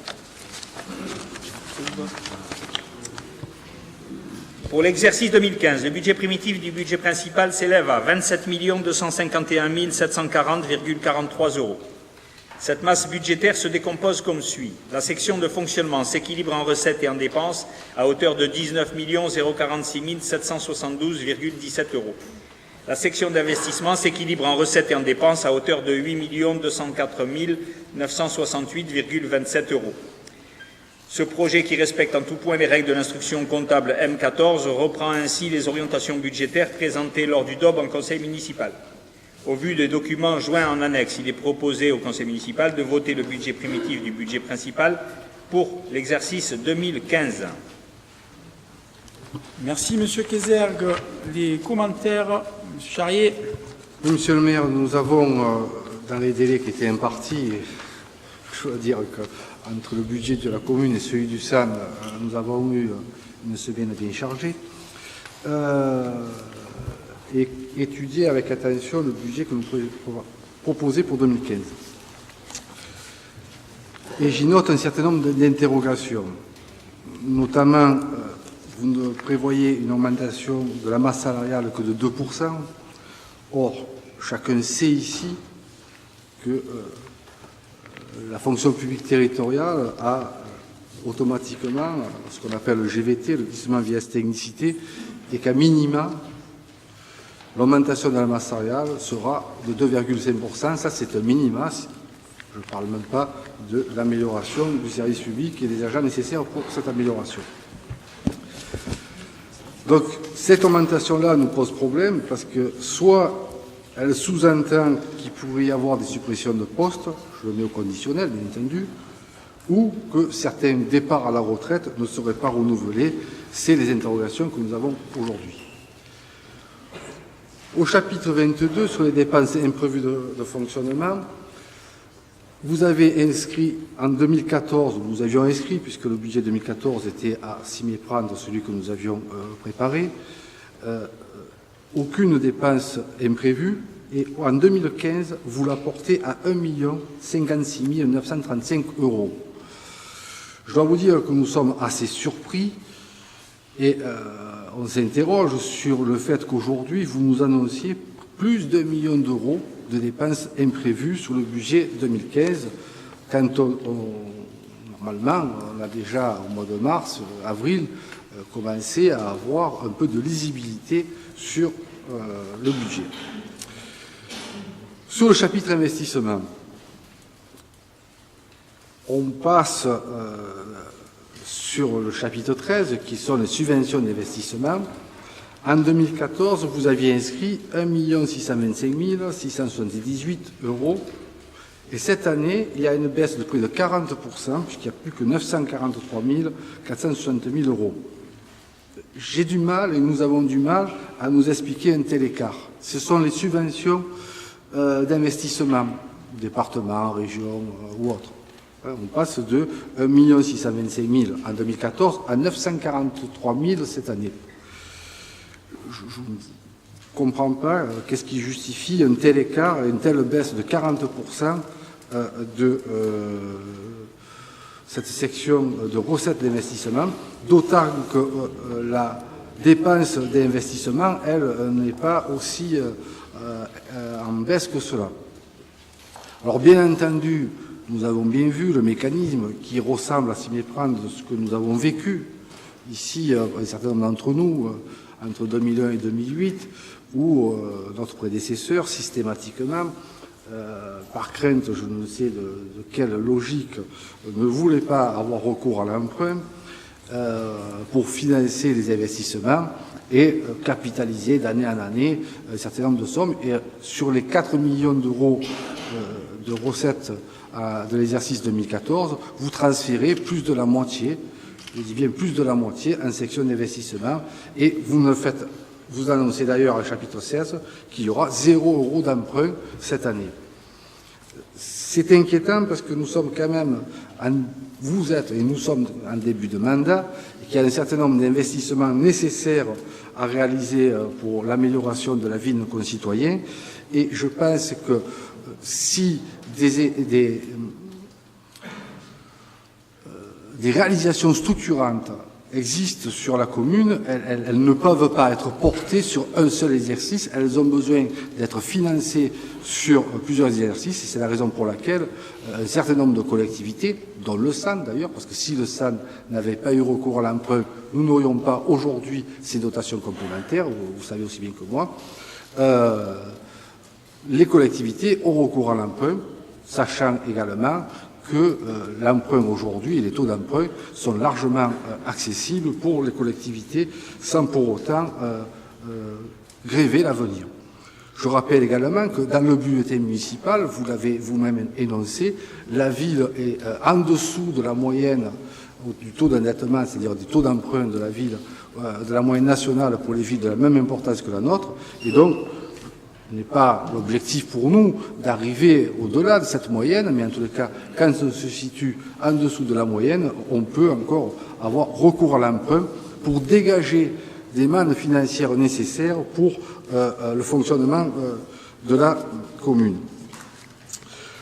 Pour l'exercice 2015, le budget primitif du budget principal s'élève à 27 251 740,43 €. Cette masse budgétaire se décompose comme suit. La section de fonctionnement s'équilibre en recettes et en dépenses à hauteur de 19 046 772,17 €. La section d'investissement s'équilibre en recettes et en dépenses à hauteur de 8 204 968,27 €. Ce projet, qui respecte en tout point les règles de l'instruction comptable M14, reprend ainsi les orientations budgétaires présentées lors du DOB en conseil municipal. Au vu des documents joints en annexe, il est proposé au conseil municipal de voter le budget primitif du budget principal pour l'exercice 2015. Merci, M. Kézergue. Les commentaires, M. Charrier. Oui, Monsieur le maire, nous avons, dans les délais qui étaient impartis, je dois dire qu'entre le budget de la commune et celui du SAN, nous avons eu une semaine bien chargée, et étudier avec attention le budget que nous proposons pour 2015. Et j'y note un certain nombre d'interrogations. Notamment, vous ne prévoyez une augmentation de la masse salariale que de 2%. Or, chacun sait ici que la fonction publique territoriale a automatiquement ce qu'on appelle le GVT, le glissement vieillesse technicité, et qu'à minima, l'augmentation de la masse salariale sera de 2,5%. Ça, c'est un minima. Je ne parle même pas de l'amélioration du service public et des agents nécessaires pour cette amélioration. Donc, cette augmentation-là nous pose problème parce que soit elle sous-entend qu'il pourrait y avoir des suppressions de postes, je le mets au conditionnel, bien entendu, ou que certains départs à la retraite ne seraient pas renouvelés. C'est les interrogations que nous avons aujourd'hui. Au chapitre 22, sur les dépenses imprévues de fonctionnement, Vous avez inscrit en 2014, nous avions inscrit, puisque le budget 2014 était à s'y méprendre, celui que nous avions préparé, aucune dépense imprévue, et en 2015, vous la portez à 1 56 935 €. Je dois vous dire que nous sommes assez surpris et on s'interroge sur le fait qu'aujourd'hui, vous nous annonciez plus d'1 million d'euros de dépenses imprévues sur le budget 2015, quand normalement, on a déjà, au mois de mars, avril, commencé à avoir un peu de lisibilité sur le budget. Sur le chapitre investissement, on passe sur le chapitre 13, qui sont les subventions d'investissement. En 2014, vous aviez inscrit 1 625 678 €. Et cette année, il y a une baisse de près de 40%, puisqu'il n'y a plus que 943 460 000 €. J'ai du mal, et nous avons du mal, à nous expliquer un tel écart. Ce sont les subventions d'investissement, département, région ou autre. On passe de 1 625 000 en 2014 à 943 000 cette année. Je ne comprends pas qu'est-ce qui justifie un tel écart et une telle baisse de 40% de cette section de recettes d'investissement, d'autant que la dépense d'investissement, elle, n'est pas aussi en baisse que cela. Alors bien entendu, nous avons bien vu le mécanisme qui ressemble à s'y méprendre de ce que nous avons vécu ici, un certain nombre d'entre nous, entre 2001 et 2008, où notre prédécesseur, systématiquement, par crainte, je ne sais de quelle logique, ne voulait pas avoir recours à l'emprunt pour financer les investissements et capitaliser d'année en année un certain nombre de sommes. Et sur les 4 millions d'euros de recettes de l'exercice 2014, vous transférez plus de la moitié, je dis bien plus de la moitié, en section d'investissement, et vous annoncez d'ailleurs au chapitre 16 qu'il y aura 0 € d'emprunt cette année. C'est inquiétant parce que nous sommes quand même, vous êtes et nous sommes en début de mandat, et qu'il y a un certain nombre d'investissements nécessaires à réaliser pour l'amélioration de la vie de nos concitoyens, et je pense que si des réalisations structurantes existent sur la commune, elles ne peuvent pas être portées sur un seul exercice, elles ont besoin d'être financées sur plusieurs exercices, et c'est la raison pour laquelle un certain nombre de collectivités, dont le SAN d'ailleurs, parce que si le SAN n'avait pas eu recours à l'emprunt, nous n'aurions pas aujourd'hui ces dotations complémentaires, vous savez aussi bien que moi, les collectivités ont recours à l'emprunt, sachant également que l'emprunt aujourd'hui et les taux d'emprunt sont largement accessibles pour les collectivités sans pour autant gréver l'avenir. Je rappelle également que dans le bulletin municipal, vous l'avez vous-même énoncé, la ville est en dessous de la moyenne du taux d'endettement, c'est-à-dire du taux d'emprunt de la ville, de la moyenne nationale pour les villes de la même importance que la nôtre, et donc ce n'est pas l'objectif pour nous d'arriver au-delà de cette moyenne, mais en tous les cas, quand on se situe en dessous de la moyenne, on peut encore avoir recours à l'emprunt pour dégager des mannes financières nécessaires pour le fonctionnement de la commune.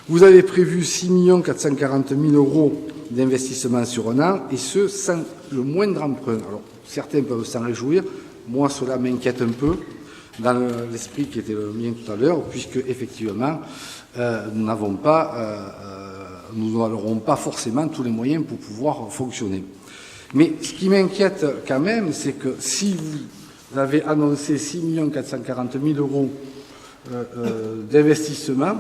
Vous avez prévu 6 440 000 € d'investissement sur un an, et ce, sans le moindre emprunt. Alors, certains peuvent s'en réjouir, moi cela m'inquiète un peu, dans l'esprit qui était le mien tout à l'heure, puisque effectivement, nous n'aurons pas forcément tous les moyens pour pouvoir fonctionner. Mais ce qui m'inquiète quand même, c'est que si vous avez annoncé 6 440 000 € d'investissement,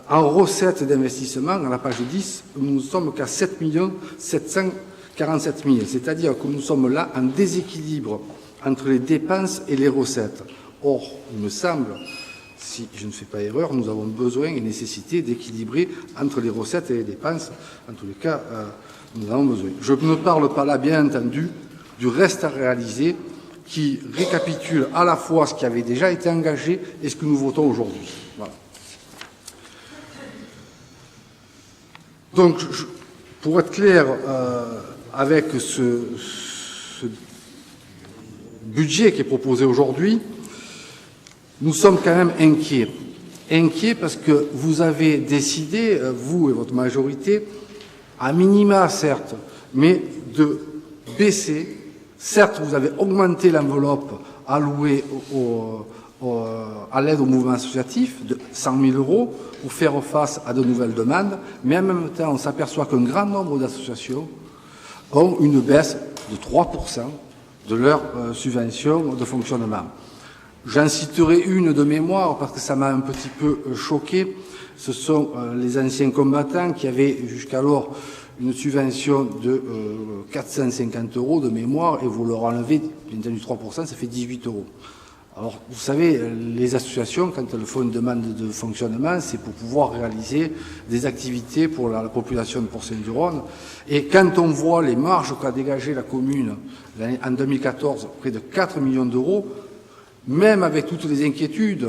en recettes d'investissement, à la page 10, nous ne sommes qu'à 7 747 000, c'est-à-dire que nous sommes là en déséquilibre entre les dépenses et les recettes. Or, il me semble, si je ne fais pas erreur, nous avons besoin et nécessité d'équilibrer entre les recettes et les dépenses. En tous les cas, nous avons besoin. Je ne parle pas là, bien entendu, du reste à réaliser qui récapitule à la fois ce qui avait déjà été engagé et ce que nous votons aujourd'hui. Voilà. Donc, pour être clair, avec ce budget qui est proposé aujourd'hui, nous sommes quand même inquiets. Inquiets parce que vous avez décidé, vous et votre majorité, à minima certes, mais de baisser. Certes, vous avez augmenté l'enveloppe allouée à l'aide au mouvement associatif de 100 000 € pour faire face à de nouvelles demandes, mais en même temps, on s'aperçoit qu'un grand nombre d'associations ont une baisse de 3% de leur subvention de fonctionnement. J'en citerai une de mémoire parce que ça m'a un petit peu choqué. Ce sont les anciens combattants qui avaient jusqu'alors une subvention de 450 € de mémoire et vous leur enlevez, bien entendu 3%, ça fait 18 €. Alors, vous savez, les associations, quand elles font une demande de fonctionnement, c'est pour pouvoir réaliser des activités pour la population de Port-Saint-du-Rhône. Et quand on voit les marges qu'a dégagées la commune en 2014, près de 4 millions d'euros, même avec toutes les inquiétudes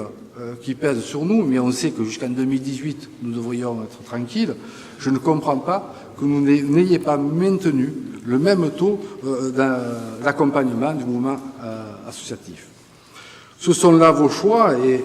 qui pèsent sur nous, mais on sait que jusqu'en 2018, nous devrions être tranquilles, je ne comprends pas que nous n'ayez pas maintenu le même taux d'accompagnement du mouvement associatif. Ce sont là vos choix et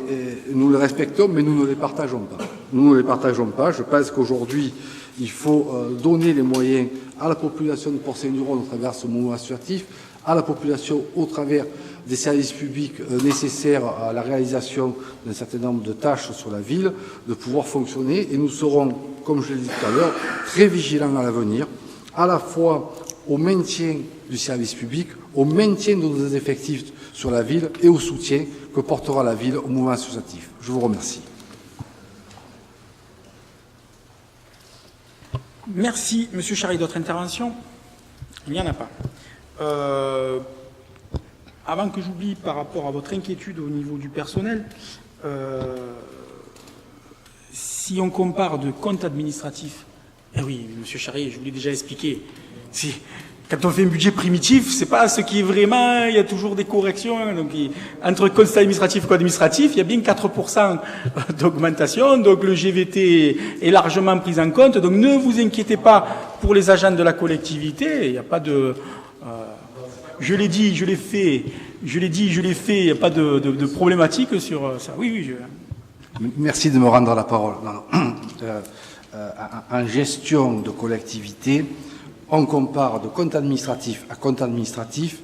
nous les respectons, mais nous ne les partageons pas. Nous ne les partageons pas. Je pense qu'aujourd'hui, il faut donner les moyens à la population de Port-Saint-du-Rhône au travers de ce mouvement associatif, à la population au travers des services publics nécessaires à la réalisation d'un certain nombre de tâches sur la ville, de pouvoir fonctionner. Et nous serons, comme je l'ai dit tout à l'heure, très vigilants à l'avenir, à la fois au maintien du service public, au maintien de nos effectifs sur la ville et au soutien que portera la ville au mouvement associatif. Je vous remercie. Merci, Monsieur Charrier. D'autres interventions? Il n'y en a pas. Avant que j'oublie par rapport à votre inquiétude au niveau du personnel, si on compare de compte administratif, eh oui, Monsieur Charrier, je vous l'ai déjà expliqué, quand on fait un budget primitif, c'est pas ce qui est vraiment, il y a toujours des corrections. Donc, entre constat administratif et co-administratif, il y a bien 4% d'augmentation. Donc, le GVT est largement pris en compte. Donc, ne vous inquiétez pas pour les agents de la collectivité. Il n'y a pas de, je l'ai dit, je l'ai fait, il n'y a pas de problématique sur ça. Oui. Merci de me rendre la parole. En gestion de collectivité, on compare de compte administratif à compte administratif,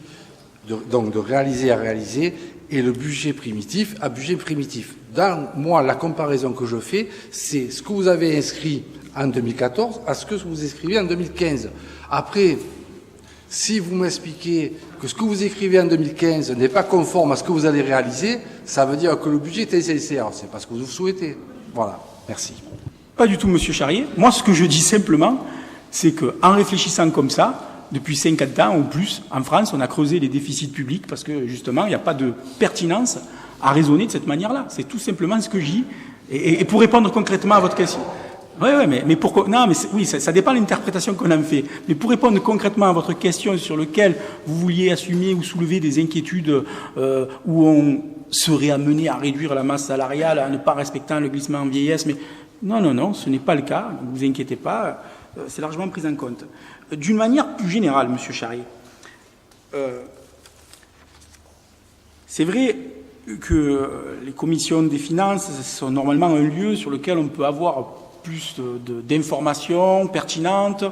donc de réaliser à réaliser, et le budget primitif à budget primitif. Dans moi, la comparaison que je fais, c'est ce que vous avez inscrit en 2014 à ce que vous écrivez en 2015. Après, si vous m'expliquez que ce que vous écrivez en 2015 n'est pas conforme à ce que vous allez réaliser, ça veut dire que le budget est insincère. C'est pas ce que vous souhaitez. Voilà. Merci. Pas du tout, Monsieur Charrier. Moi, ce que je dis simplement, c'est qu'en réfléchissant comme ça, depuis 50 ans ou plus, en France, on a creusé les déficits publics parce que, justement, il n'y a pas de pertinence à raisonner de cette manière-là. C'est tout simplement ce que je dis. Et pour répondre concrètement à votre question. Oui, mais pourquoi? Non, mais oui, ça dépend de l'interprétation qu'on en fait. Mais pour répondre concrètement à votre question sur laquelle vous vouliez assumer ou soulever des inquiétudes où on serait amené à réduire la masse salariale en ne pas respectant le glissement en vieillesse, mais non, ce n'est pas le cas. Ne vous inquiétez pas. C'est largement pris en compte. D'une manière plus générale, Monsieur Charrier, c'est vrai que les commissions des finances sont normalement un lieu sur lequel on peut avoir plus d'informations pertinentes.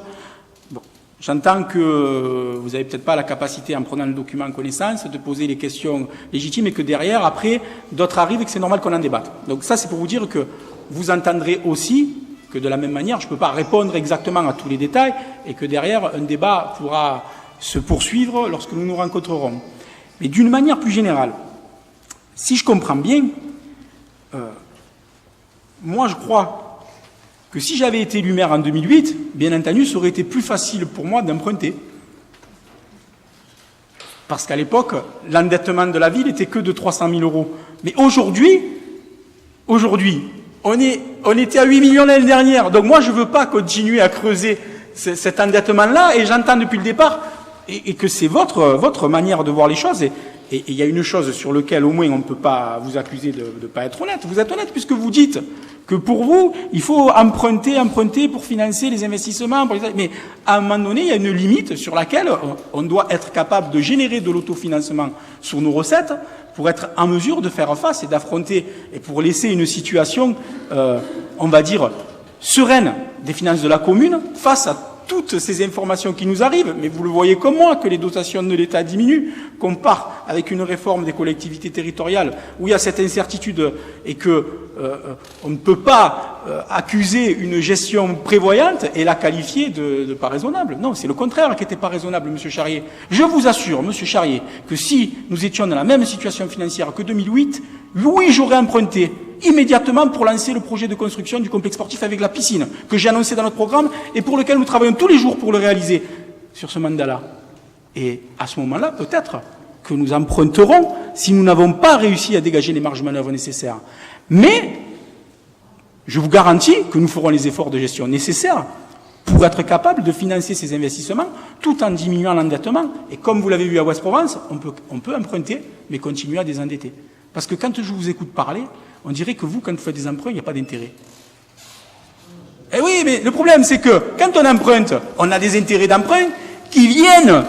Bon, j'entends que vous n'avez peut-être pas la capacité, en prenant le document en connaissance, de poser les questions légitimes et que derrière, après, d'autres arrivent et que c'est normal qu'on en débatte. Donc ça, c'est pour vous dire que vous entendrez aussi que de la même manière, je ne peux pas répondre exactement à tous les détails et que derrière, un débat pourra se poursuivre lorsque nous nous rencontrerons. Mais d'une manière plus générale, si je comprends bien, moi je crois que si j'avais été élu maire en 2008, bien entendu, ça aurait été plus facile pour moi d'emprunter. Parce qu'à l'époque, l'endettement de la ville était que de 300 000 €. Mais aujourd'hui, on était à 8 millions l'année dernière. Donc moi, je ne veux pas continuer à creuser cet endettement-là. Et j'entends depuis le départ et que c'est votre manière de voir les choses. Et il y a une chose sur laquelle, au moins, on ne peut pas vous accuser de ne pas être honnête. Vous êtes honnête puisque vous dites Que pour vous, il faut emprunter pour financer les investissements. Mais à un moment donné, il y a une limite sur laquelle on doit être capable de générer de l'autofinancement sur nos recettes pour être en mesure de faire face et d'affronter, et pour laisser une situation, on va dire, sereine des finances de la commune face à toutes ces informations qui nous arrivent, mais vous le voyez comme moi, que les dotations de l'État diminuent, qu'on part avec une réforme des collectivités territoriales où il y a cette incertitude et que on ne peut pas accuser une gestion prévoyante et la qualifier de pas raisonnable. Non, c'est le contraire qui n'était pas raisonnable, Monsieur Charrier. Je vous assure, Monsieur Charrier, que si nous étions dans la même situation financière que 2008, oui, j'aurais emprunté immédiatement pour lancer le projet de construction du complexe sportif avec la piscine, que j'ai annoncé dans notre programme et pour lequel nous travaillons tous les jours pour le réaliser sur ce mandat-là. Et à ce moment-là, peut-être que nous emprunterons si nous n'avons pas réussi à dégager les marges de manœuvre nécessaires. Mais je vous garantis que nous ferons les efforts de gestion nécessaires pour être capables de financer ces investissements tout en diminuant l'endettement. Et comme vous l'avez vu à Ouest-Provence, on peut emprunter, mais continuer à désendetter. Parce que quand je vous écoute parler, on dirait que vous, quand vous faites des emprunts, il n'y a pas d'intérêt. Eh oui, mais le problème, c'est que quand on emprunte, on a des intérêts d'emprunt qui viennent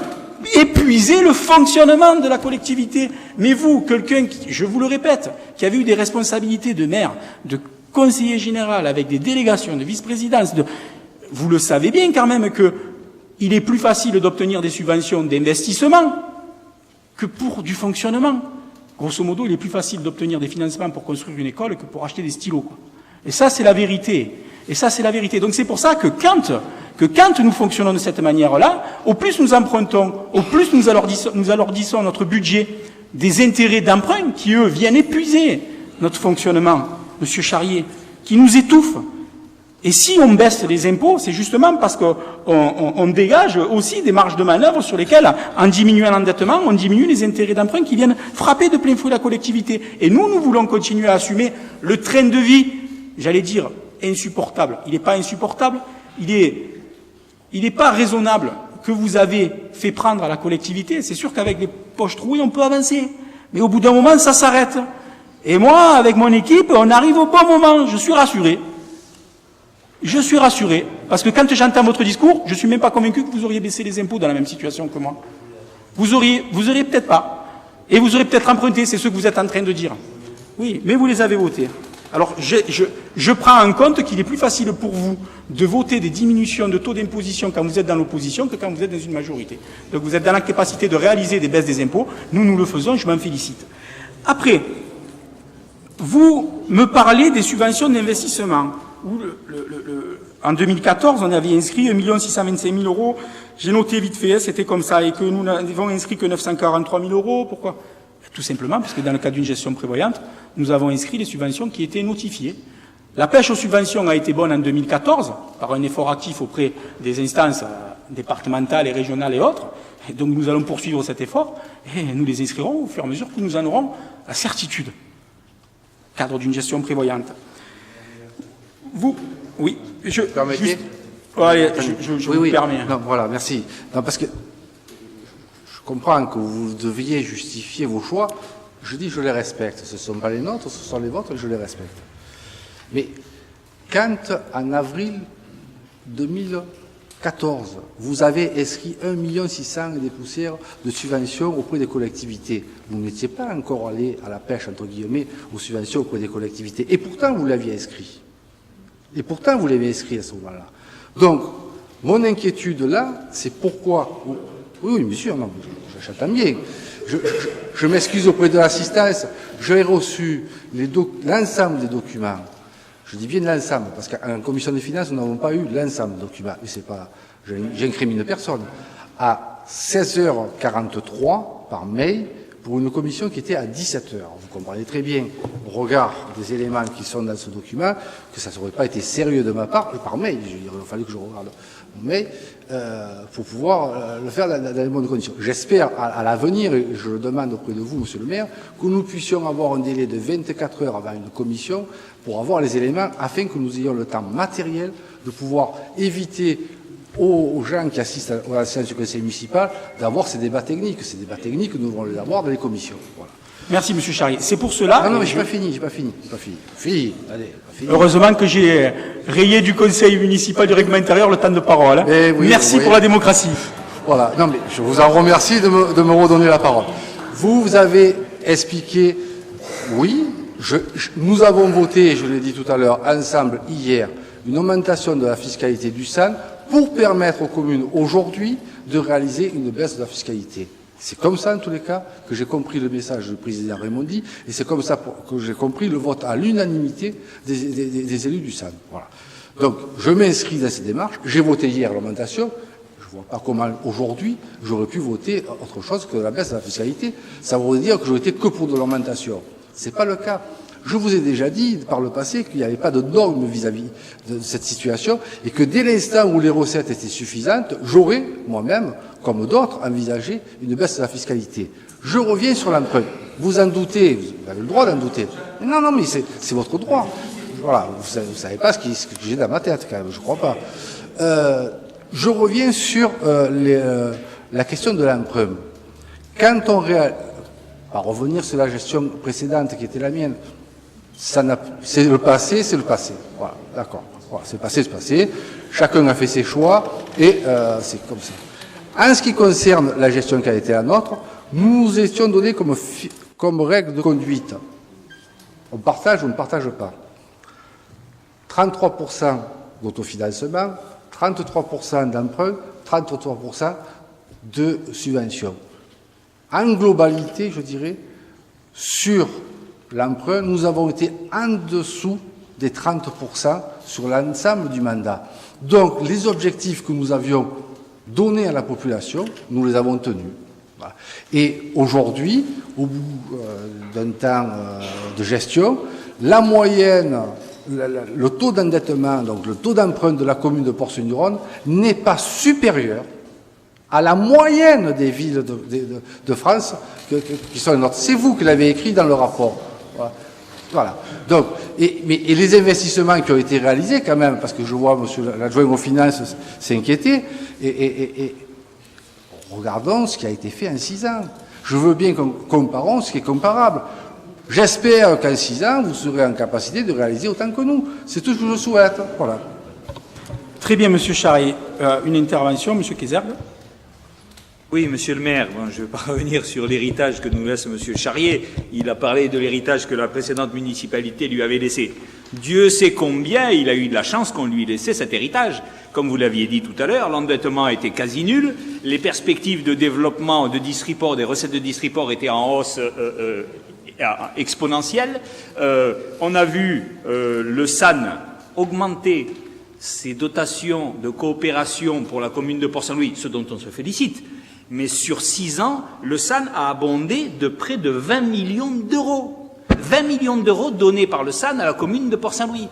épuiser le fonctionnement de la collectivité. Mais vous, quelqu'un qui, je vous le répète, qui avait eu des responsabilités de maire, de conseiller général, avec des délégations, de vice-présidence, vous le savez bien quand même qu'il est plus facile d'obtenir des subventions d'investissement que pour du fonctionnement. Grosso modo, il est plus facile d'obtenir des financements pour construire une école que pour acheter des stylos, quoi. Et ça, c'est la vérité. Et ça, c'est la vérité. Donc c'est pour ça que quand nous fonctionnons de cette manière-là, au plus nous empruntons, au plus nous alourdissons notre budget des intérêts d'emprunt qui, eux, viennent épuiser notre fonctionnement, Monsieur Charrier, qui nous étouffent. Et si on baisse les impôts, c'est justement parce qu'on dégage aussi des marges de manœuvre sur lesquelles, en diminuant l'endettement, on diminue les intérêts d'emprunt qui viennent frapper de plein fouet la collectivité. Et nous voulons continuer à assumer le train de vie, j'allais dire, insupportable. Il n'est pas insupportable, il n'est pas raisonnable que vous avez fait prendre à la collectivité. C'est sûr qu'avec les poches trouées, on peut avancer. Mais au bout d'un moment, ça s'arrête. Et moi, avec mon équipe, on arrive au bon moment. Je suis rassuré. Je suis rassuré, parce que quand j'entends votre discours, je ne suis même pas convaincu que vous auriez baissé les impôts dans la même situation que moi. Vous auriez peut-être pas. Et vous auriez peut-être emprunté, c'est ce que vous êtes en train de dire. Oui, mais vous les avez votés. Alors, je prends en compte qu'il est plus facile pour vous de voter des diminutions de taux d'imposition quand vous êtes dans l'opposition que quand vous êtes dans une majorité. Donc vous êtes dans la capacité de réaliser des baisses des impôts. Nous le faisons, je m'en félicite. Après, vous me parlez des subventions d'investissement. En 2014, on avait inscrit 1 625 000 euros. J'ai noté vite fait, c'était comme ça, et que nous n'avons inscrit que 943 000 euros. Pourquoi? Tout simplement parce que dans le cadre d'une gestion prévoyante, nous avons inscrit les subventions qui étaient notifiées. La pêche aux subventions a été bonne en 2014, par un effort actif auprès des instances départementales et régionales et autres. Et donc nous allons poursuivre cet effort, et nous les inscrirons au fur et à mesure que nous en aurons la certitude. Cadre d'une gestion prévoyante. Vous, oui, permettez juste, ouais, je vous permets. Non, voilà, merci. Non, parce que je comprends que vous deviez justifier vos choix. Je dis, je les respecte. Ce ne sont pas les nôtres, ce sont les vôtres, je les respecte. Mais quand, en avril 2014, vous avez inscrit 1 600 000 des poussières de subventions auprès des collectivités, vous n'étiez pas encore allé à la pêche, entre guillemets, aux subventions auprès des collectivités. Et pourtant, vous l'aviez inscrit. Et pourtant, vous l'avez inscrit à ce moment-là. Donc, mon inquiétude là, c'est pourquoi... Oui, bien sûr, non, j'entends bien. Je m'excuse auprès de l'assistance. J'ai reçu l'ensemble des documents. Je dis bien l'ensemble, parce qu'en commission des finances, nous n'avons pas eu l'ensemble des documents. Mais c'est pas... J'incrimine personne. À 16h43, par mail, pour une commission qui était à 17h. Vous comprenez très bien, au regard des éléments qui sont dans ce document, que ça n'aurait pas été sérieux de ma part, et par mail, il aurait fallu que je regarde mon mail, pour pouvoir le faire dans les bonnes conditions. J'espère à l'avenir, et je le demande auprès de vous, Monsieur le maire, que nous puissions avoir un délai de 24 heures avant une commission pour avoir les éléments, afin que nous ayons le temps matériel de pouvoir éviter aux gens qui assistent à la séance du conseil municipal d'avoir ces débats techniques. Ces débats techniques, nous devons les avoir dans les commissions. Voilà. Merci, Monsieur Charrier. C'est pour cela... Non, mais j'ai pas fini. Allez, pas fini. Heureusement que j'ai rayé du Conseil municipal du règlement intérieur le temps de parole. Hein. Oui, Merci oui. pour la démocratie. Voilà, non mais je vous en remercie de me redonner la parole. Vous avez expliqué, oui, nous avons voté, je l'ai dit tout à l'heure, ensemble hier, une augmentation de la fiscalité du SAN pour permettre aux communes aujourd'hui de réaliser une baisse de la fiscalité. C'est comme ça, en tous les cas, que j'ai compris le message du président Raimondi, et c'est comme ça que j'ai compris le vote à l'unanimité des élus du SAN. Voilà. Donc, je m'inscris dans ces démarches. J'ai voté hier l'augmentation. Je ne vois pas comment, aujourd'hui, j'aurais pu voter autre chose que la baisse de la fiscalité. Ça voudrait dire que j'aurais été que pour de l'augmentation. Ce n'est pas le cas. Je vous ai déjà dit par le passé qu'il n'y avait pas de normes vis-à-vis de cette situation et que dès l'instant où les recettes étaient suffisantes, j'aurais, moi-même, comme d'autres, envisagé une baisse de la fiscalité. Je reviens sur l'emprunt. Vous en doutez, vous avez le droit d'en douter. Non, mais c'est votre droit. Voilà, vous ne savez pas ce que j'ai dans ma tête, quand même, je ne crois pas. Je reviens sur la question de l'emprunt. Quand on réalise... Pas revenir sur la gestion précédente qui était la mienne. C'est le passé. Voilà, d'accord. Voilà, c'est passé. Chacun a fait ses choix et c'est comme ça. En ce qui concerne la gestion qui a été la nôtre, nous nous étions donnés comme règle de conduite. On partage ou on ne partage pas. 33% d'autofinancement, 33% d'emprunt, 33% de subvention. En globalité, je dirais, sur l'emprunt, nous avons été en dessous des 30% sur l'ensemble du mandat. Donc, les objectifs que nous avions donnés à la population, nous les avons tenus. Voilà. Et aujourd'hui, au bout d'un temps de gestion, la moyenne, le taux d'endettement, donc le taux d'emprunt de la commune de Port-Saint-Duron n'est pas supérieur à la moyenne des villes de France qui sont les nôtres. C'est vous qui l'avez écrit dans le rapport. Voilà. Donc, et les investissements qui ont été réalisés quand même, parce que je vois monsieur l'adjoint aux finances s'inquiéter, et regardons ce qui a été fait en 6 ans. Je veux bien qu'on comparons ce qui est comparable. J'espère qu'en 6 ans, vous serez en capacité de réaliser autant que nous. C'est tout ce que je souhaite. Voilà. Très bien, Monsieur Charrier. Une intervention, Monsieur Kézerbe. Oui, monsieur le maire, bon, je ne vais pas revenir sur l'héritage que nous laisse monsieur Charrier. Il a parlé de l'héritage que la précédente municipalité lui avait laissé. Dieu sait combien il a eu de la chance qu'on lui laissait cet héritage. Comme vous l'aviez dit tout à l'heure, l'endettement était quasi nul, les perspectives de développement de Distriport, des recettes de Distriport étaient en hausse exponentielle. On a vu le SAN augmenter ses dotations de coopération pour la commune de Port-Saint-Louis, ce dont on se félicite. Mais sur 6 ans, le SAN a abondé de près de 20 millions d'euros. 20 millions d'euros donnés par le SAN à la commune de Port-Saint-Louis.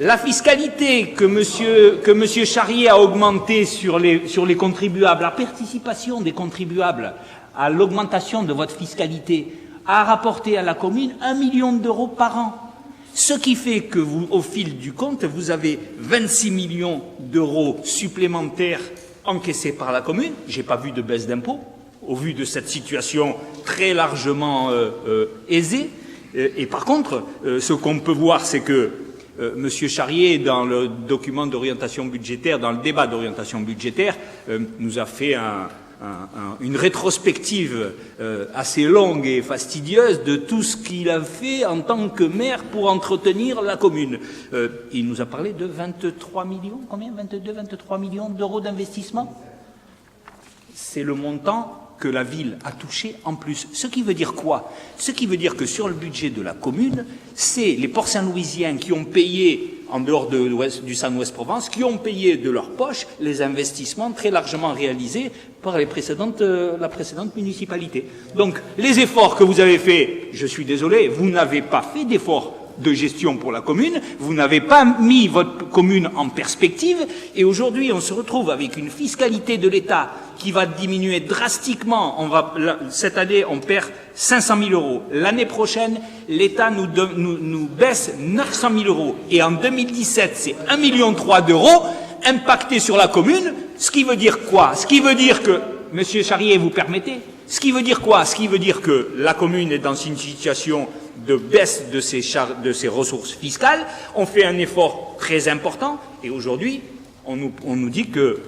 La fiscalité que monsieur Charrier a augmentée sur les contribuables, la participation des contribuables à l'augmentation de votre fiscalité, a rapporté à la commune 1 million d'euros par an. Ce qui fait que vous, au fil du compte, vous avez 26 millions d'euros supplémentaires encaissés par la commune. Je n'ai pas vu de baisse d'impôts, au vu de cette situation très largement aisée. Et par contre, ce qu'on peut voir, c'est que M. Charrier, dans le document d'orientation budgétaire, dans le débat d'orientation budgétaire, nous a fait une rétrospective assez longue et fastidieuse de tout ce qu'il a fait en tant que maire pour entretenir la commune. Il nous a parlé de 23 millions, combien 23 millions d'euros d'investissement. C'est le montant que la ville a touché en plus. Ce qui veut dire quoi? Ce qui veut dire que sur le budget de la commune, c'est les Port-Saint-Louisiens qui ont payé, en dehors du SAN Ouest-Provence, qui ont payé de leur poche les investissements très largement réalisés par la précédente municipalité. Donc, les efforts que vous avez faits, je suis désolé, vous n'avez pas fait d'efforts de gestion pour la commune, vous n'avez pas mis votre commune en perspective, et aujourd'hui on se retrouve avec une fiscalité de l'État qui va diminuer drastiquement. Cette année on perd 500 000 euros. L'année prochaine, l'État nous baisse 900 000 euros. Et en 2017, c'est 1,3 million d'euros impactés sur la commune, ce qui veut dire quoi? Ce qui veut dire que, Monsieur Charrier, vous permettez, Ce qui veut dire quoi? Ce qui veut dire que la commune est dans une situation de baisse de ses ressources fiscales. On fait un effort très important et aujourd'hui, on nous dit que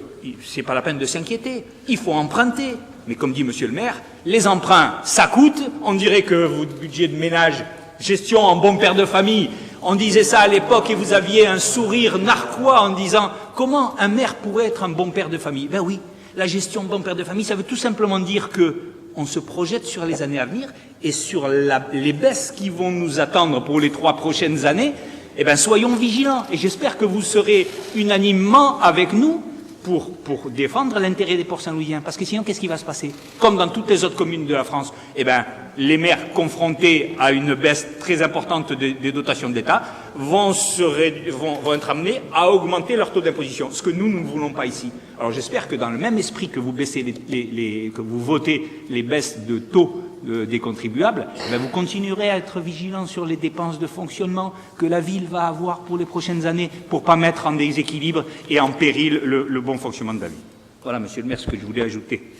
c'est pas la peine de s'inquiéter. Il faut emprunter. Mais comme dit Monsieur le maire, les emprunts, ça coûte. On dirait que votre budget de ménage, gestion en bon père de famille, on disait ça à l'époque et vous aviez un sourire narquois en disant comment un maire pourrait être un bon père de famille? Ben oui, la gestion bon père de famille, ça veut tout simplement dire que on se projette sur les années à venir et sur les baisses qui vont nous attendre pour les 3 prochaines années. Eh bien, soyons vigilants. Et j'espère que vous serez unanimement avec nous pour défendre l'intérêt des ports saint-louisiens. Parce que sinon, qu'est-ce qui va se passer? Comme dans toutes les autres communes de la France, eh bien, les maires confrontés à une baisse très importante des dotations de l'État vont être amenés à augmenter leur taux d'imposition. Ce que nous ne voulons pas ici. Alors j'espère que dans le même esprit que vous baissez que vous votez les baisses de taux des contribuables, eh bien, vous continuerez à être vigilants sur les dépenses de fonctionnement que la ville va avoir pour les prochaines années pour pas mettre en déséquilibre et en péril le bon fonctionnement de la ville. Voilà, Monsieur le maire, ce que je voulais ajouter.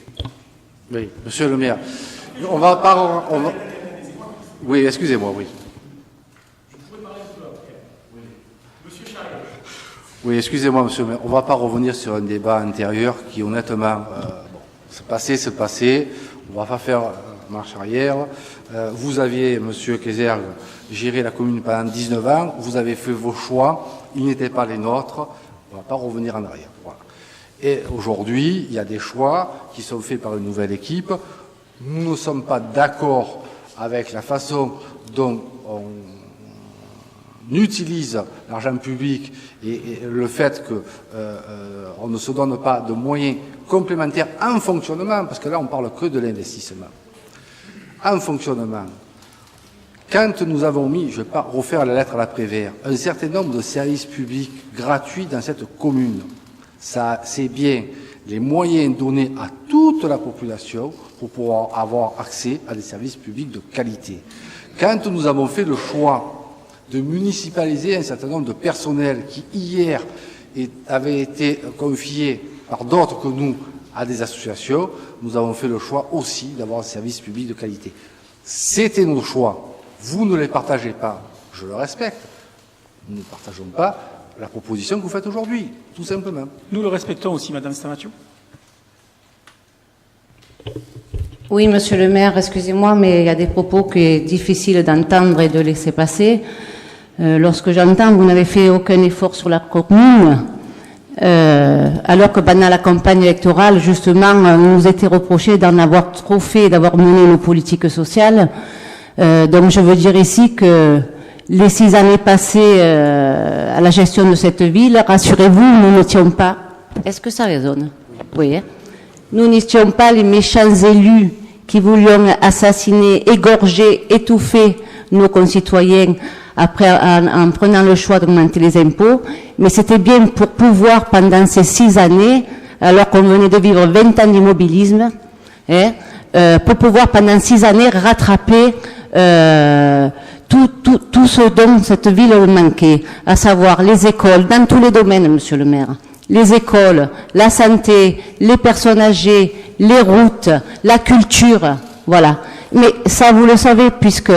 Oui, Monsieur le maire. On va pas... Oui, excusez-moi, oui. Oui, excusez-moi, monsieur le maire. On ne va pas revenir sur un débat antérieur qui, honnêtement, c'est passé. On ne va pas faire marche arrière. Vous aviez, monsieur Kézergue, géré la commune pendant 19 ans. Vous avez fait vos choix. Ils n'étaient pas les nôtres. On ne va pas revenir en arrière. Voilà. Et aujourd'hui, il y a des choix qui sont faits par une nouvelle équipe. Nous ne sommes pas d'accord avec la façon dont on utilise l'argent public et le fait qu'on ne se donne pas de moyens complémentaires en fonctionnement, parce que là on parle que de l'investissement. En fonctionnement, quand nous avons mis, je ne vais pas refaire la lettre à la Prévert, un certain nombre de services publics gratuits dans cette commune, ça c'est bien les moyens donnés à toute la population pour pouvoir avoir accès à des services publics de qualité. Quand nous avons fait le choix de municipaliser un certain nombre de personnels qui, hier, avaient été confiés par d'autres que nous à des associations, nous avons fait le choix aussi d'avoir un service public de qualité. C'était nos choix. Vous ne les partagez pas. Je le respecte. Nous ne partageons pas la proposition que vous faites aujourd'hui, tout simplement. Nous le respectons aussi, Madame Stamatiu. Oui, Monsieur le maire, excusez-moi, mais il y a des propos qui est difficile d'entendre et de laisser passer. Lorsque j'entends vous n'avez fait aucun effort sur la commune, alors que pendant la campagne électorale, justement, on nous était reproché d'en avoir trop fait, d'avoir mené nos politiques sociales. Donc je veux dire ici que les 6 années passées à la gestion de cette ville, rassurez-vous, nous n'étions pas... Est-ce que ça résonne? Oui. Nous n'étions pas les méchants élus qui voulions assassiner, égorger, étouffer nos concitoyens après en prenant le choix d'augmenter les impôts, mais c'était bien pour pouvoir, pendant ces 6 années, alors qu'on venait de vivre 20 ans d'immobilisme, pour pouvoir pendant 6 années rattraper tout ce dont cette ville manquait, à savoir les écoles, dans tous les domaines, monsieur le maire. Les écoles, la santé, les personnes âgées, les routes, la culture, voilà. Mais ça, vous le savez, puisque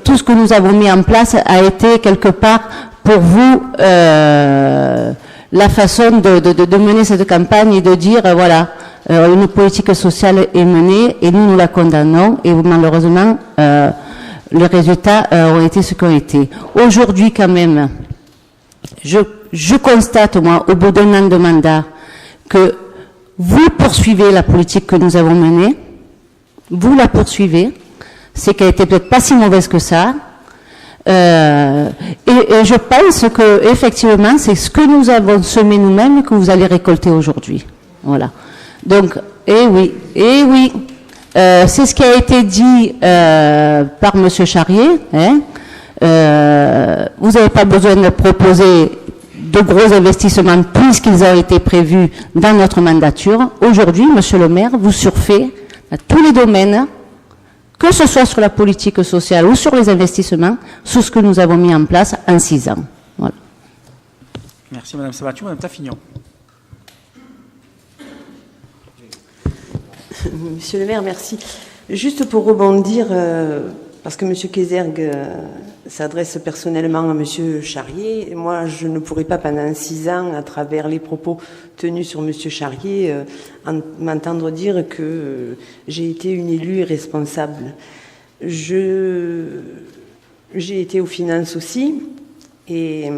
tout ce que nous avons mis en place a été quelque part pour vous la façon de mener cette campagne et de dire, voilà, une politique sociale est menée et nous la condamnons et malheureusement, les résultats ont été ce qu'ont été. Aujourd'hui, quand même, je constate, moi, au bout d'un an de mandat, que vous poursuivez la politique que nous avons menée, vous la poursuivez, c'est qu'elle était peut-être pas si mauvaise que ça, et je pense que effectivement, c'est ce que nous avons semé nous-mêmes que vous allez récolter aujourd'hui. Voilà. Donc, oui, c'est ce qui a été dit par Monsieur Charrier. Vous n'avez pas besoin de proposer de gros investissements puisqu'ils ont été prévus dans notre mandature. Aujourd'hui, Monsieur le maire, vous surfez à tous les domaines, que ce soit sur la politique sociale ou sur les investissements, sur ce que nous avons mis en place en 6 ans. Voilà. Merci Madame Stamatiu. Madame Taffignon. Monsieur le maire, merci. Juste pour rebondir, parce que Monsieur Kézergue s'adresse personnellement à Monsieur Charrier, moi je ne pourrais pas pendant 6 ans, à travers les propos tenus sur Monsieur Charrier, m'entendre dire que j'ai été une élue irresponsable. J'ai été aux finances aussi, et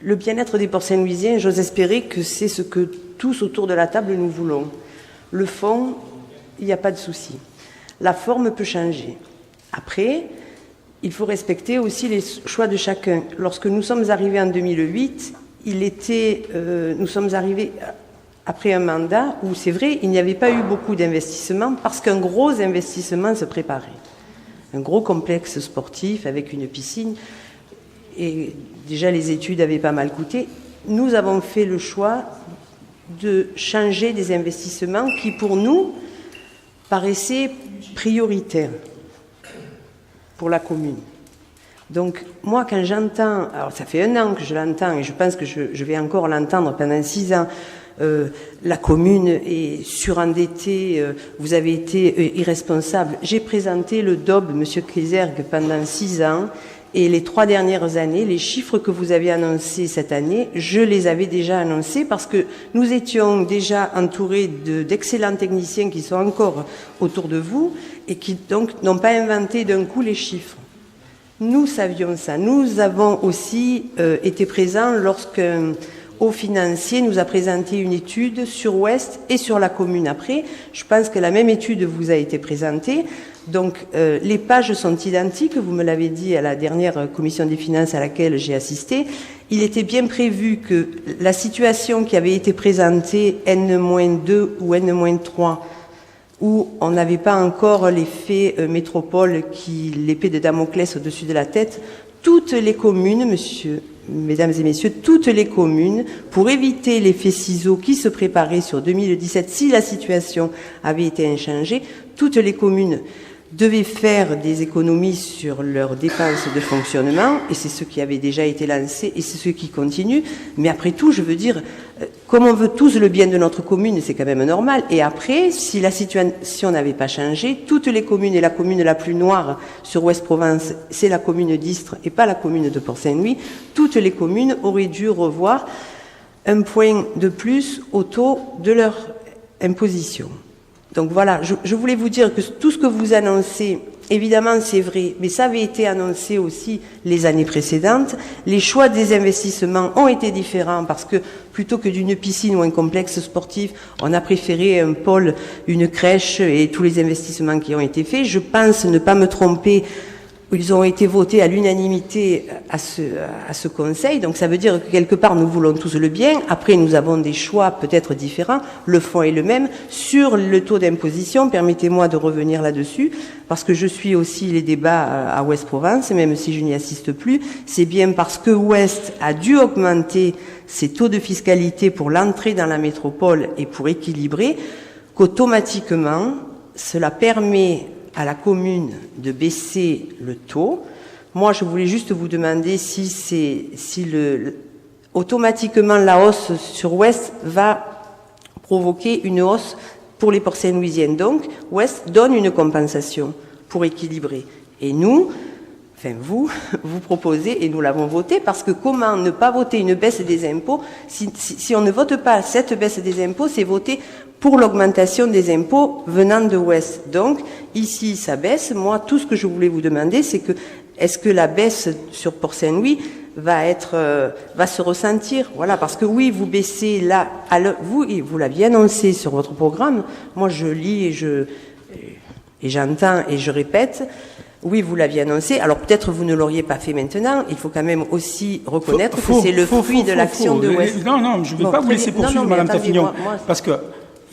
le bien-être des Port-Saint-Louisiens, j'ose espérer que c'est ce que tous autour de la table nous voulons. Le fond, il n'y a pas de souci. La forme peut changer. Après, il faut respecter aussi les choix de chacun. Lorsque nous sommes arrivés en 2008, nous sommes arrivés après un mandat où, c'est vrai, il n'y avait pas eu beaucoup d'investissements parce qu'un gros investissement se préparait. Un gros complexe sportif avec une piscine. Et déjà, les études avaient pas mal coûté. Nous avons fait le choix de changer des investissements qui, pour nous, paraissaient prioritaires pour la commune. Donc, moi, quand j'entends, alors ça fait 1 an que je l'entends, et je pense que je vais encore l'entendre pendant 6 ans, la commune est surendettée, vous avez été irresponsable. J'ai présenté le DOB, Monsieur Kézergue, pendant 6 ans, et les 3 dernières années, les chiffres que vous avez annoncés cette année, je les avais déjà annoncés parce que nous étions déjà entourés d'excellents techniciens qui sont encore autour de vous et qui donc n'ont pas inventé d'un coup les chiffres. Nous savions ça. Nous avons aussi été présents lorsqu'un haut financier nous a présenté une étude sur Ouest et sur la commune après. Je pense que la même étude vous a été présentée. Donc, les pages sont identiques, vous me l'avez dit à la dernière commission des finances à laquelle j'ai assisté. Il était bien prévu que la situation qui avait été présentée, N-2 ou N-3, où on n'avait pas encore l'effet métropole l'épée de Damoclès au-dessus de la tête, toutes les communes, mesdames et messieurs, toutes les communes, pour éviter l'effet ciseau qui se préparait sur 2017, si la situation avait été inchangée, toutes les communes devaient faire des économies sur leurs dépenses de fonctionnement, et c'est ce qui avait déjà été lancé, et c'est ce qui continue. Mais après tout, je veux dire, comme on veut tous le bien de notre commune, c'est quand même normal. Et après, si la situation n'avait pas changé, toutes les communes, et la commune la plus noire sur Ouest-Provence, c'est la commune d'Istres et pas la commune de Port-Saint-Louis, toutes les communes auraient dû revoir 1 point de plus au taux de leur imposition. Donc voilà, je voulais vous dire que tout ce que vous annoncez, évidemment c'est vrai, mais ça avait été annoncé aussi les années précédentes. Les choix des investissements ont été différents parce que plutôt que d'une piscine ou un complexe sportif, on a préféré un pôle, une crèche et tous les investissements qui ont été faits. Je pense ne pas me tromper, ils ont été votés à l'unanimité à ce Conseil, donc ça veut dire que quelque part nous voulons tous le bien. Après nous avons des choix peut-être différents, le fond est le même. Sur le taux d'imposition, permettez-moi de revenir là-dessus, parce que je suis aussi les débats à Ouest-Provence, même si je n'y assiste plus. C'est bien parce que Ouest a dû augmenter ses taux de fiscalité pour l'entrée dans la métropole et pour équilibrer, qu'automatiquement cela permet à la commune de baisser le taux. Moi, je voulais juste vous demander automatiquement la hausse sur Ouest va provoquer une hausse pour les Port-Saint-Louisiens. Donc, Ouest donne une compensation pour équilibrer. Et nous, enfin vous proposez, et nous l'avons voté, parce que comment ne pas voter une baisse des impôts si on ne vote pas cette baisse des impôts, c'est voter pour l'augmentation des impôts venant de Ouest. Donc, ici, ça baisse. Moi, tout ce que je voulais vous demander, c'est que, est-ce que la baisse sur Port-Saint-Louis va se ressentir? Voilà, parce que oui, vous baissez là, vous l'aviez annoncé sur votre programme. Moi, je lis et j'entends et je répète. Oui, vous l'aviez annoncé. Alors peut-être vous ne l'auriez pas fait maintenant. Il faut quand même aussi reconnaître que c'est le fruit de l'action de Ouest. Non, je ne vais pas vous laisser poursuivre, Madame Taffignon, parce que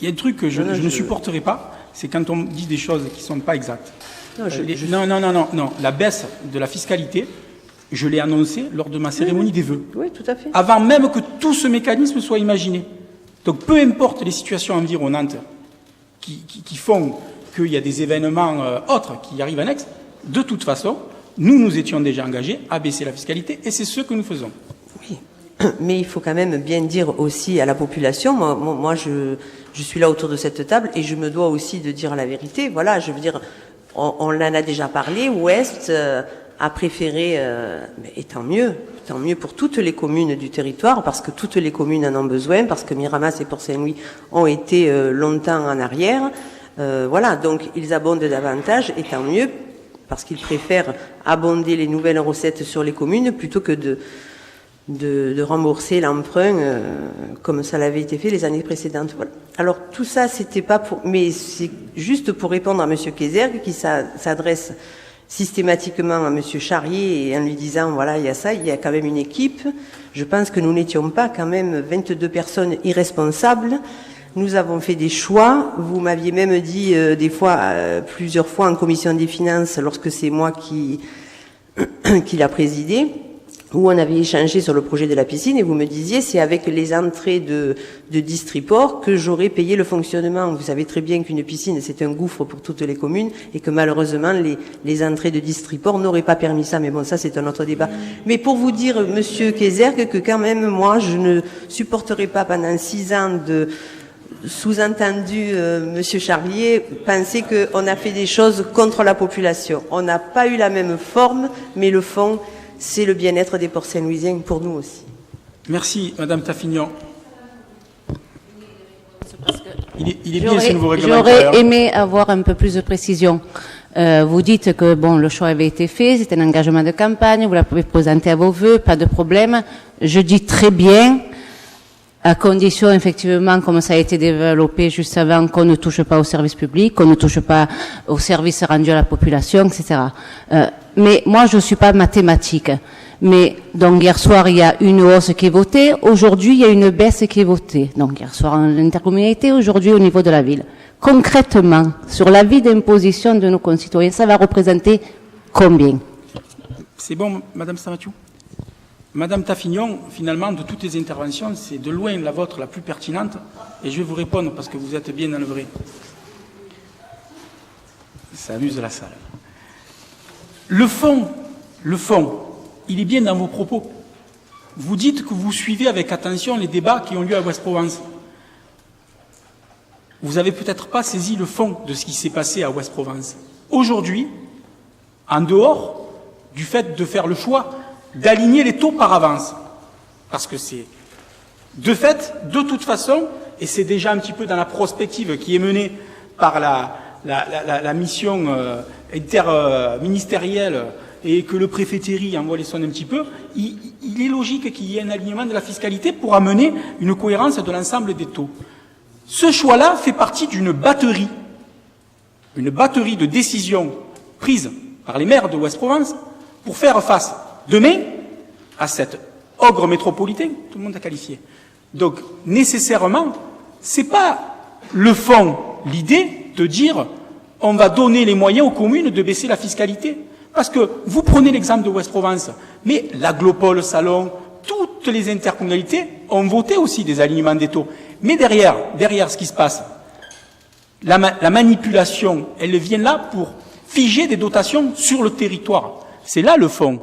il y a un truc que je ne supporterai pas, c'est quand on dit des choses qui ne sont pas exactes. Non. La baisse de la fiscalité, je l'ai annoncée lors de ma cérémonie des vœux. Oui, tout à fait. Avant même que tout ce mécanisme soit imaginé. Donc peu importe les situations environnantes qui font qu'il y a des événements autres qui arrivent annexes, de toute façon, nous étions déjà engagés à baisser la fiscalité et c'est ce que nous faisons. Oui. mais il faut quand même bien dire aussi à la population, moi je suis là autour de cette table et je me dois aussi de dire la vérité. Voilà, je veux dire, on en a déjà parlé, Ouest a préféré, et tant mieux pour toutes les communes du territoire, parce que toutes les communes en ont besoin, parce que Miramas et Port-Saint-Louis ont été longtemps en arrière. Voilà, donc ils abondent davantage, et tant mieux, parce qu'ils préfèrent abonder les nouvelles recettes sur les communes plutôt que de rembourser l'emprunt comme ça l'avait été fait les années précédentes. Voilà. Alors tout ça, c'était pas pour, mais c'est juste pour répondre à Monsieur Kézergue qui s'adresse systématiquement à Monsieur Charrier et en lui disant voilà, il y a ça, il y a quand même une équipe. Je pense que nous n'étions pas quand même 22 personnes irresponsables. Nous avons fait des choix. Vous m'aviez même dit des fois, plusieurs fois en commission des finances, lorsque c'est moi qui l'a présidé, où on avait échangé sur le projet de la piscine, et vous me disiez c'est avec les entrées de Distriport que j'aurais payé le fonctionnement. Vous savez très bien qu'une piscine c'est un gouffre pour toutes les communes et que malheureusement les entrées de Distriport n'auraient pas permis ça, mais bon, ça c'est un autre débat. Mais pour vous dire, Monsieur Kézergue, que quand même moi je ne supporterai pas pendant 6 ans de sous-entendu, Monsieur Charlier, penser qu'on a fait des choses contre la population. On n'a pas eu la même forme, mais le fond, c'est le bien-être des Port-Saint-Louisiens pour nous aussi. Merci, Madame Taffignon. Il est bien ce nouveau règlement. J'aurais aimé avoir un peu plus de précision. Vous dites que bon, le choix avait été fait, c'est un engagement de campagne, vous l'avez présenté à vos vœux, pas de problème. Je dis très bien, à condition effectivement, comme ça a été développé juste avant, qu'on ne touche pas aux services publics, qu'on ne touche pas aux services rendus à la population, etc. Mais moi, je suis pas mathématique. Mais donc hier soir, il y a une hausse qui est votée. Aujourd'hui, il y a une baisse qui est votée. Donc hier soir en intercommunalité, aujourd'hui au niveau de la ville. Concrètement, sur la vie d'imposition de nos concitoyens, ça va représenter combien? C'est bon, Madame Samathiou? Madame Taffignon, finalement, de toutes les interventions, c'est de loin la vôtre la plus pertinente. Et je vais vous répondre parce que vous êtes bien dans le vrai. Ça amuse la salle. Le fond, il est bien dans vos propos. Vous dites que vous suivez avec attention les débats qui ont lieu à Ouest-Provence. Vous n'avez peut-être pas saisi le fond de ce qui s'est passé à Ouest-Provence. Aujourd'hui, en dehors du fait de faire le choix d'aligner les taux par avance, parce que c'est de fait, de toute façon, et c'est déjà un petit peu dans la prospective qui est menée par la mission interministérielle et que le préfet Théry envoie les sondes un petit peu, il est logique qu'il y ait un alignement de la fiscalité pour amener une cohérence de l'ensemble des taux. Ce choix-là fait partie d'une batterie de décisions prises par les maires de Ouest-Provence pour faire face demain à cet ogre métropolitain, tout le monde a qualifié. Donc, nécessairement, c'est pas le fond, l'idée de dire on va donner les moyens aux communes de baisser la fiscalité. Parce que vous prenez l'exemple de Ouest-Provence, mais l'Aglopole, Salon, toutes les intercommunalités ont voté aussi des alignements des taux. Mais derrière ce qui se passe, la manipulation, elle vient là pour figer des dotations sur le territoire. C'est là le fond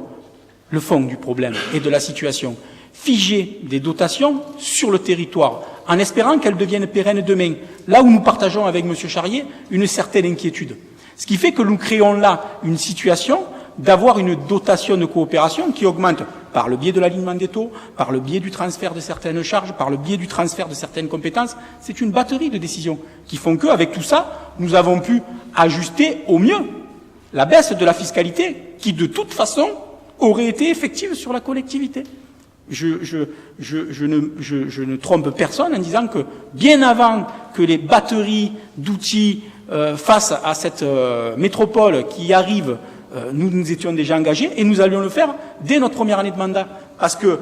du problème et de la situation. Figer des dotations sur le territoire, en espérant qu'elles deviennent pérennes demain. Là où nous partageons avec M. Charrier une certaine inquiétude. Ce qui fait que nous créons là une situation d'avoir une dotation de coopération qui augmente par le biais de l'alignement des taux, par le biais du transfert de certaines charges, par le biais du transfert de certaines compétences. C'est une batterie de décisions qui font qu'avec tout ça, nous avons pu ajuster au mieux la baisse de la fiscalité qui, de toute façon, aurait été effective sur la collectivité. Je ne trompe personne en disant que bien avant que les batteries d'outils face à cette métropole qui arrive, nous nous étions déjà engagés et nous allions le faire dès notre première année de mandat. Parce que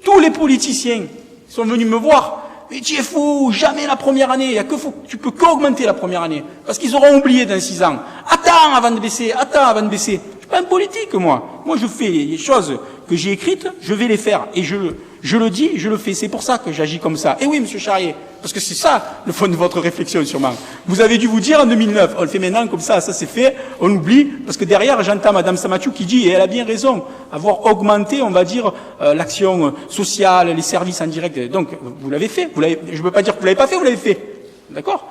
tous les politiciens sont venus me voir. Mais tu es fou, jamais la première année, tu peux qu'augmenter la première année. Parce qu'ils auront oublié dans 6 ans. Attends avant de baisser. Je suis pas un politique, moi. Moi, je fais les choses que j'ai écrites, je vais les faire. Et je le dis, je le fais. C'est pour ça que j'agis comme ça. Et oui, Monsieur Charrier, Parce que c'est ça le fond de votre réflexion sûrement. Vous avez dû vous dire en 2009, on le fait maintenant comme ça c'est fait, on oublie, parce que derrière j'entends Madame Samatou qui dit, et elle a bien raison, avoir augmenté, on va dire, l'action sociale, les services en direct. Donc vous l'avez fait, je ne veux pas dire que vous l'avez pas fait, vous l'avez fait. D'accord?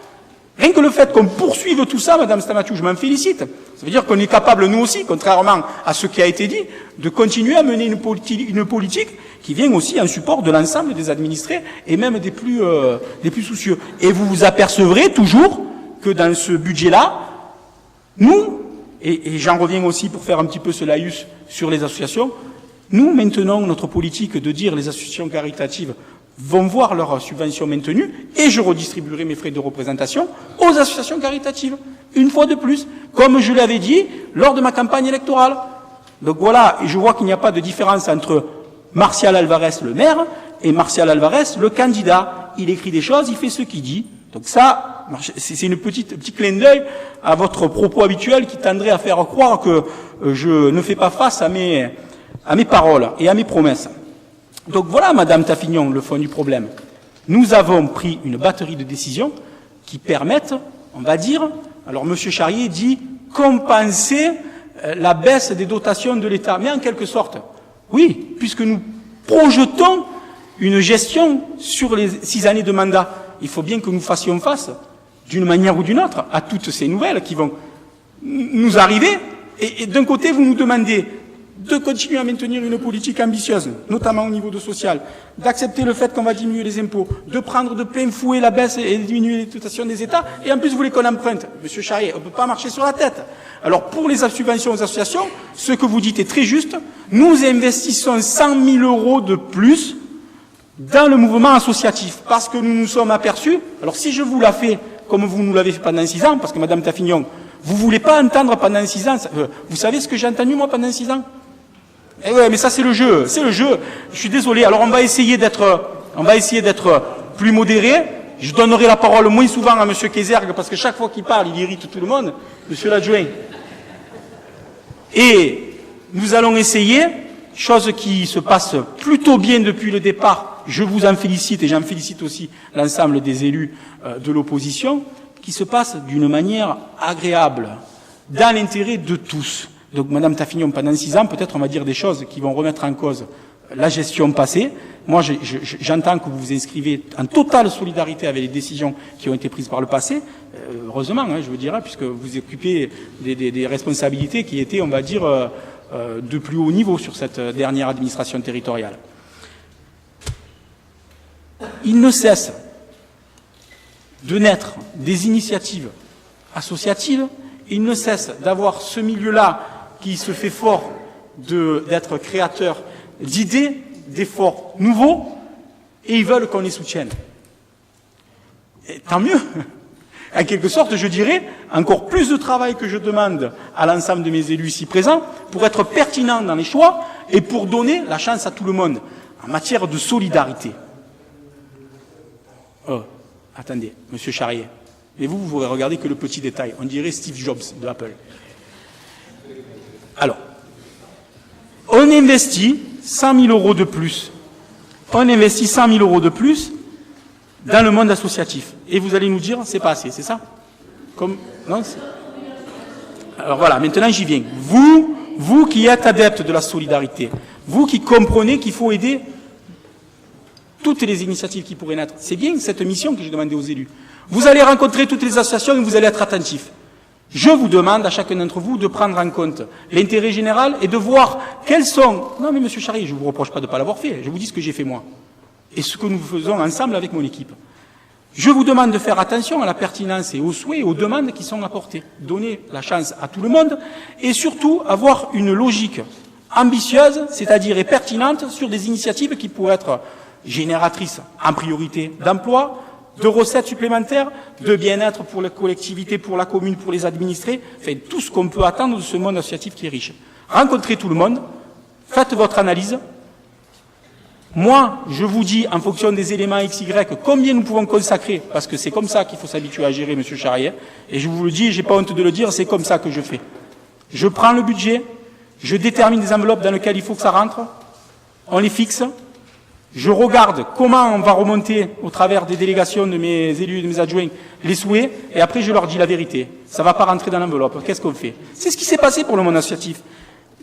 Rien que le fait qu'on poursuive tout ça, Madame Samatou, je m'en félicite. Ça veut dire qu'on est capable, nous aussi, contrairement à ce qui a été dit, de continuer à mener une politique qui vient aussi en support de l'ensemble des administrés et même des plus soucieux. Et vous vous apercevrez toujours que dans ce budget-là, nous, et j'en reviens aussi pour faire un petit peu ce laïus sur les associations, nous maintenons notre politique de dire les associations caritatives vont voir leurs subventions maintenues et je redistribuerai mes frais de représentation aux associations caritatives, une fois de plus, comme je l'avais dit lors de ma campagne électorale. Donc voilà, et je vois qu'il n'y a pas de différence entre Martial Alvarez, le maire, et Martial Alvarez, le candidat. Il écrit des choses, il fait ce qu'il dit. Donc ça, c'est une petit clin d'œil à votre propos habituel qui tendrait à faire croire que je ne fais pas face à mes paroles et à mes promesses. Donc voilà, Madame Taffignon, le fond du problème. Nous avons pris une batterie de décisions qui permettent, on va dire, alors Monsieur Charrier dit compenser la baisse des dotations de l'État, mais en quelque sorte, oui, puisque nous projetons une gestion sur les 6 années de mandat. Il faut bien que nous fassions face, d'une manière ou d'une autre, à toutes ces nouvelles qui vont nous arriver. Et d'un côté, vous nous demandez de continuer à maintenir une politique ambitieuse, notamment au niveau de social, d'accepter le fait qu'on va diminuer les impôts, de prendre de plein fouet la baisse et de diminuer les dotations des États, et en plus vous voulez qu'on emprunte. Monsieur Charrier, on ne peut pas marcher sur la tête. Alors pour les subventions aux associations, ce que vous dites est très juste, nous investissons 100 000 euros de plus dans le mouvement associatif, parce que nous nous sommes aperçus, alors si je vous la fais comme vous nous l'avez fait pendant 6 ans, parce que Madame Taffignon, vous ne voulez pas entendre pendant 6 ans, vous savez ce que j'ai entendu moi pendant 6 ans? Eh ouais, mais ça c'est le jeu, Je suis désolé. Alors on va essayer d'être plus modéré. Je donnerai la parole moins souvent à Monsieur Kézergue parce que chaque fois qu'il parle, il irrite tout le monde. Monsieur l'adjoint. Et nous allons essayer, chose qui se passe plutôt bien depuis le départ. Je vous en félicite et j'en félicite aussi l'ensemble des élus de l'opposition, qui se passe d'une manière agréable, dans l'intérêt de tous. Donc, Madame Taffignon, pendant 6 ans, peut-être on va dire des choses qui vont remettre en cause la gestion passée. Moi, j'entends que vous vous inscrivez en totale solidarité avec les décisions qui ont été prises par le passé. Heureusement, je vous dirais, puisque vous occupez des responsabilités qui étaient, on va dire, de plus haut niveau sur cette dernière administration territoriale. Il ne cesse de naître des initiatives associatives. Il ne cesse d'avoir ce milieu-là qui se fait fort d'être créateur d'idées, d'efforts nouveaux, et ils veulent qu'on les soutienne. Et tant mieux. En quelque sorte, je dirais, encore plus de travail que je demande à l'ensemble de mes élus ici présents, pour être pertinent dans les choix et pour donner la chance à tout le monde, en matière de solidarité. Oh, attendez, Monsieur Charrier. Et vous pourrez regarder que le petit détail. On dirait Steve Jobs de Apple. Alors, on investit 100 000 euros de plus. On investit 100 000 euros de plus dans le monde associatif. Et vous allez nous dire, c'est pas assez, c'est ça? Non, alors voilà, maintenant j'y viens. Vous qui êtes adeptes de la solidarité, vous qui comprenez qu'il faut aider toutes les initiatives qui pourraient naître, c'est bien cette mission que j'ai demandé aux élus. Vous allez rencontrer toutes les associations et vous allez être attentifs. Je vous demande à chacun d'entre vous de prendre en compte l'intérêt général et de voir quels sont... Non mais Monsieur Charrier, je ne vous reproche pas de ne pas l'avoir fait, je vous dis ce que j'ai fait moi. Et ce que nous faisons ensemble avec mon équipe. Je vous demande de faire attention à la pertinence et aux souhaits et aux demandes qui sont apportées. Donner la chance à tout le monde et surtout avoir une logique ambitieuse, c'est-à-dire et pertinente sur des initiatives qui pourraient être génératrices en priorité d'emploi, de recettes supplémentaires, de bien-être pour les collectivités, pour la commune, pour les administrés, enfin tout ce qu'on peut attendre de ce monde associatif qui est riche. Rencontrez tout le monde, faites votre analyse. Moi, je vous dis, en fonction des éléments XY, combien nous pouvons consacrer, parce que c'est comme ça qu'il faut s'habituer à gérer, Monsieur Charrier, et je vous le dis, j'ai pas honte de le dire, c'est comme ça que je fais. Je prends le budget, je détermine des enveloppes dans lesquelles il faut que ça rentre, on les fixe, je regarde comment on va remonter au travers des délégations de mes élus, de mes adjoints, les souhaits, et après je leur dis la vérité. Ça ne va pas rentrer dans l'enveloppe. Qu'est-ce qu'on fait? C'est ce qui s'est passé pour le monde associatif.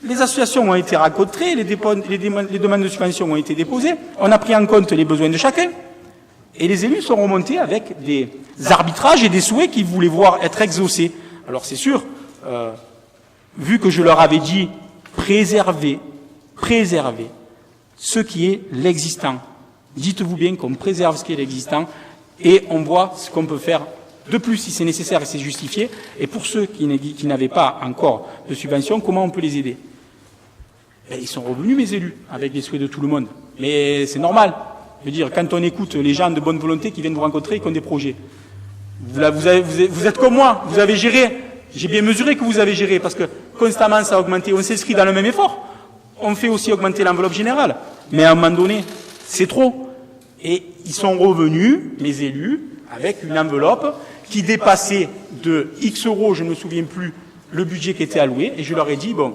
Les associations ont été rencontrées, les demandes de subvention ont été déposées, on a pris en compte les besoins de chacun, et les élus sont remontés avec des arbitrages et des souhaits qu'ils voulaient voir être exaucés. Alors c'est sûr, vu que je leur avais dit préserver ce qui est l'existant. Dites-vous bien qu'on préserve ce qui est l'existant et on voit ce qu'on peut faire de plus si c'est nécessaire et c'est justifié. Et pour ceux qui n'avaient pas encore de subvention, comment on peut les aider? Ils sont revenus, mes élus, avec les souhaits de tout le monde. Mais c'est normal. Je veux dire, quand on écoute les gens de bonne volonté qui viennent vous rencontrer et qui ont des projets, vous êtes comme moi, vous avez géré. J'ai bien mesuré que vous avez géré parce que constamment ça a augmenté. On s'inscrit dans le même effort. On fait aussi augmenter l'enveloppe générale. Mais à un moment donné, c'est trop. Et ils sont revenus, les élus, avec une enveloppe qui dépassait de X euros, je ne me souviens plus, le budget qui était alloué. Et je leur ai dit, bon,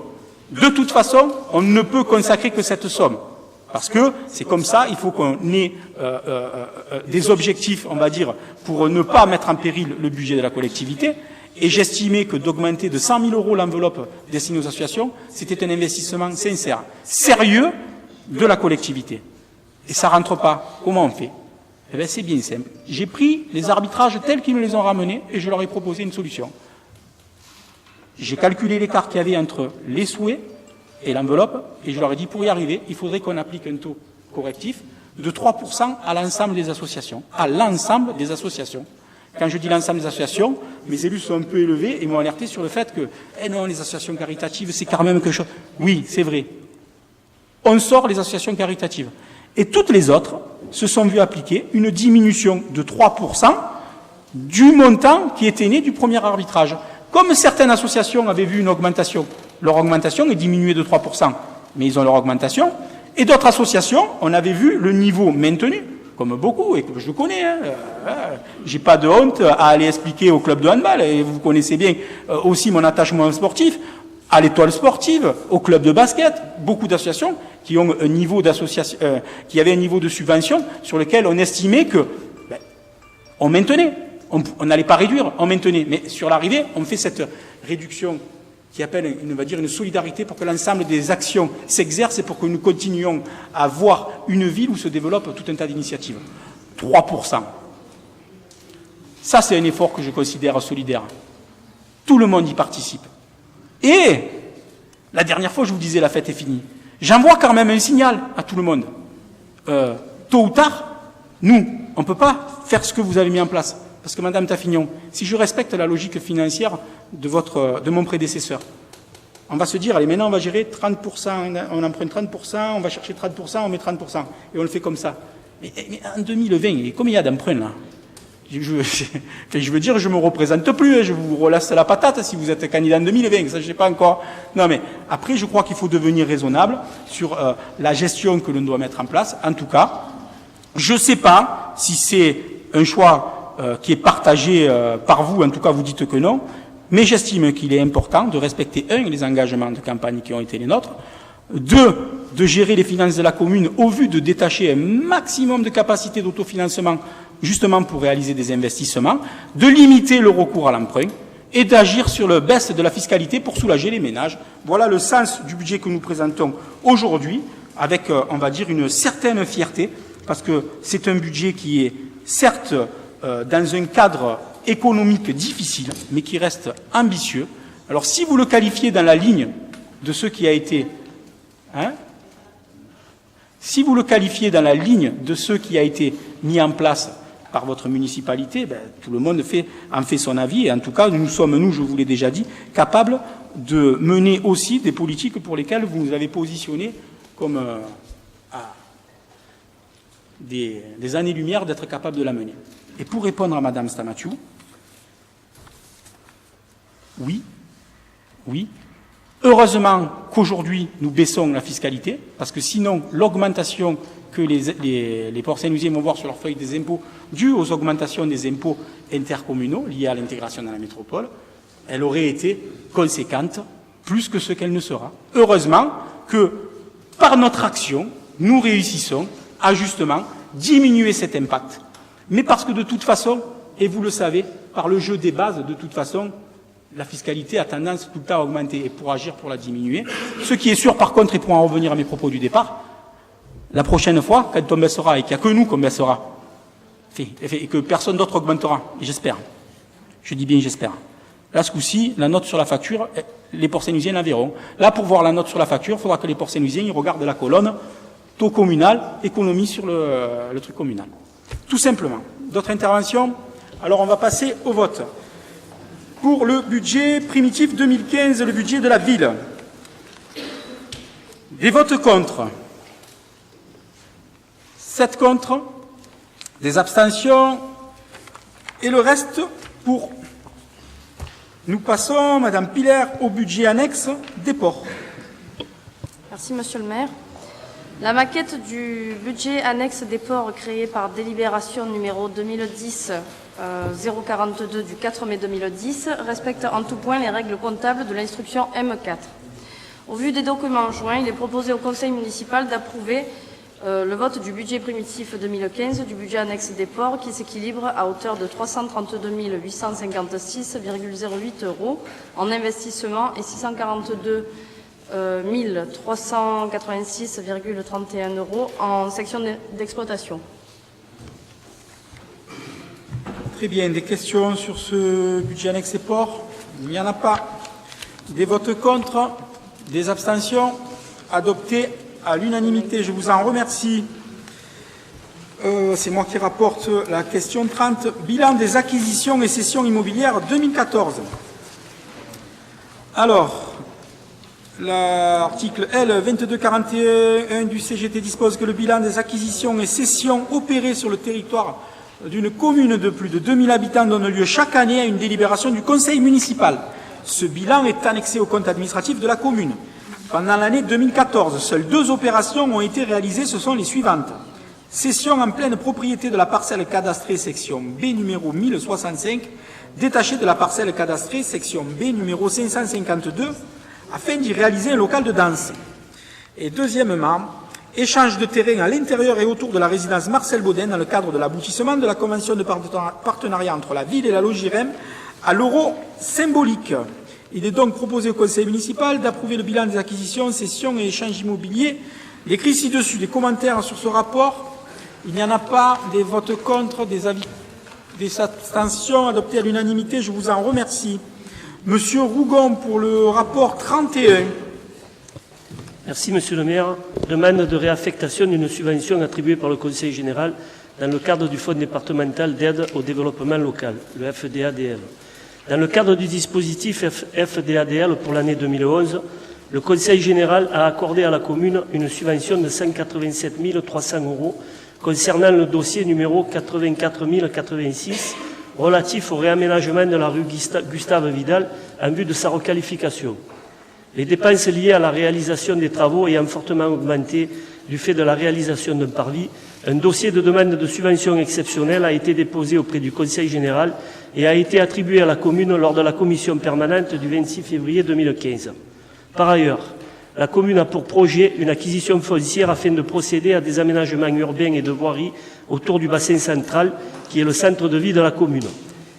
de toute façon, on ne peut consacrer que cette somme. Parce que c'est comme ça, il faut qu'on ait des objectifs, on va dire, pour ne pas mettre en péril le budget de la collectivité. Et j'estimais que d'augmenter de 100 000 euros l'enveloppe destinée aux associations, c'était un investissement sincère, sérieux de la collectivité. Et ça rentre pas. Comment on fait? Eh bien, c'est bien simple. J'ai pris les arbitrages tels qu'ils me les ont ramenés et je leur ai proposé une solution. J'ai calculé l'écart qu'il y avait entre les souhaits et l'enveloppe et je leur ai dit, pour y arriver, il faudrait qu'on applique un taux correctif de 3% à l'ensemble des associations. À l'ensemble des associations. Quand je dis l'ensemble des associations, mes élus sont un peu élevés et m'ont alerté sur le fait que, non, les associations caritatives, c'est quand même quelque chose. Oui, c'est vrai. On sort les associations caritatives. Et toutes les autres se sont vues appliquer une diminution de 3% du montant qui était né du premier arbitrage. Comme certaines associations avaient vu une augmentation, leur augmentation est diminuée de 3%, mais ils ont leur augmentation. Et d'autres associations, on avait vu le niveau maintenu, comme beaucoup, et que je connais. J'ai pas de honte à aller expliquer au club de handball, et vous connaissez bien aussi mon attachement sportif, à l'étoile sportive, au club de basket, beaucoup d'associations qui ont un niveau d'association, qui avaient un niveau de subvention sur lequel on estimait que on maintenait, on n'allait pas réduire, on maintenait, mais sur l'arrivée, on fait cette réduction qui appelle, on va dire, une solidarité pour que l'ensemble des actions s'exercent et pour que nous continuions à voir une ville où se développe tout un tas d'initiatives. 3%. Ça, c'est un effort que je considère solidaire. Tout le monde y participe. Et, la dernière fois, je vous disais, la fête est finie. J'envoie quand même un signal à tout le monde. Tôt ou tard, nous, on ne peut pas faire ce que vous avez mis en place. Parce que, Madame Taffignon, si je respecte la logique financière de mon prédécesseur, on va se dire, allez, maintenant on va gérer 30%, on emprunte 30%, on va chercher 30%, on met 30%. Et on le fait comme ça. Mais en 2020, combien il y a d'emprunts là? Je veux dire, je ne me représente plus, je vous relasse la patate si vous êtes candidat en 2020, ça je ne sais pas encore. Non mais, après je crois qu'il faut devenir raisonnable sur la gestion que l'on doit mettre en place. En tout cas, je ne sais pas si c'est un choix qui est partagé par vous, en tout cas vous dites que non, mais j'estime qu'il est important de respecter, un, les engagements de campagne qui ont été les nôtres, deux, de gérer les finances de la commune au vu de détacher un maximum de capacité d'autofinancement justement pour réaliser des investissements, de limiter le recours à l'emprunt et d'agir sur le baisse de la fiscalité pour soulager les ménages. Voilà le sens du budget que nous présentons aujourd'hui avec, on va dire, une certaine fierté parce que c'est un budget qui est certes dans un cadre économique difficile mais qui reste ambitieux. Alors si vous le qualifiez dans la ligne de ce qui a été... si vous le qualifiez dans la ligne de ce qui a été mis en place par votre municipalité, tout le monde en fait son avis. Et en tout cas, nous sommes, nous, je vous l'ai déjà dit, capables de mener aussi des politiques pour lesquelles vous nous avez positionnés comme à des années-lumière d'être capables de la mener. Et pour répondre à Madame Stamaciou, oui, heureusement qu'aujourd'hui, nous baissons la fiscalité, parce que sinon, l'augmentation que les Port-Saint-Louisiens vont voir sur leur feuille des impôts, due aux augmentations des impôts intercommunaux liés à l'intégration dans la métropole, elle aurait été conséquente, plus que ce qu'elle ne sera. Heureusement que, par notre action, nous réussissons ajustement, diminuer cet impact. Mais parce que de toute façon, et vous le savez, par le jeu des bases, de toute façon, la fiscalité a tendance tout le temps à augmenter et pour agir, pour la diminuer. Ce qui est sûr, par contre, et pour en revenir à mes propos du départ, la prochaine fois, quand on baissera, et qu'il n'y a que nous qu'on baissera, et que personne d'autre augmentera, j'espère. Je dis bien j'espère. Là, ce coup-ci, la note sur la facture, les Port-Saint-Louisiens la verront. Là, pour voir la note sur la facture, il faudra que les Port-Saint-Louisiens ils regardent la colonne taux communal, économie sur le truc communal. Tout simplement. D'autres interventions? Alors, on va passer au vote. Pour le budget primitif 2015, le budget de la ville. Des votes contre. 7 contre. Des abstentions. Et le reste pour. Nous passons, Madame Piller, au budget annexe des ports. Merci, Monsieur le maire. La maquette du budget annexe des ports créée par délibération numéro 2010-042 du 4 mai 2010 respecte en tout point les règles comptables de l'instruction M4. Au vu des documents joints, il est proposé au Conseil municipal d'approuver le vote du budget primitif 2015 du budget annexe des ports qui s'équilibre à hauteur de 332 856,08 € en investissement et 642 1386,31 € en section d'exploitation. Très bien. Des questions sur ce budget annexe des ports? Il n'y en a pas. Des votes contre? Des abstentions? Adopté à l'unanimité. Je vous en remercie. C'est moi qui rapporte la question 30. Bilan des acquisitions et cessions immobilières 2014. Alors, l'article L. 2241 du CGT dispose que le bilan des acquisitions et cessions opérées sur le territoire d'une commune de plus de 2000 habitants donne lieu chaque année à une délibération du conseil municipal. Ce bilan est annexé au compte administratif de la commune. Pendant l'année 2014, seules 2 opérations ont été réalisées, ce sont les suivantes. Cession en pleine propriété de la parcelle cadastrée section B numéro 1065, détachée de la parcelle cadastrée section B numéro 552, afin d'y réaliser un local de danse. Et deuxièmement, échange de terrain à l'intérieur et autour de la résidence Marcel Baudin dans le cadre de l'aboutissement de la convention de partenariat entre la ville et la Logirem à l'euro symbolique. Il est donc proposé au conseil municipal d'approuver le bilan des acquisitions, cessions et échanges immobiliers. Décrit ci-dessus, des commentaires sur ce rapport. Il n'y en a pas. Des votes contre, des avis, des abstentions adoptées à l'unanimité. Je vous en remercie. Monsieur Rougon pour le rapport 31. Merci, Monsieur le maire. Demande de réaffectation d'une subvention attribuée par le Conseil général dans le cadre du Fonds départemental d'aide au développement local, le FDADL. Dans le cadre du dispositif FDADL pour l'année 2011, le Conseil général a accordé à la commune une subvention de 187 300 € concernant le dossier numéro 84 086 relatif au réaménagement de la rue Gustave Vidal en vue de sa requalification. Les dépenses liées à la réalisation des travaux ayant fortement augmenté du fait de la réalisation d'un parvis, un dossier de demande de subvention exceptionnelle a été déposé auprès du Conseil général et a été attribué à la commune lors de la commission permanente du 26 février 2015. Par ailleurs, la commune a pour projet une acquisition foncière afin de procéder à des aménagements urbains et de voirie autour du bassin central, qui est le centre de vie de la commune.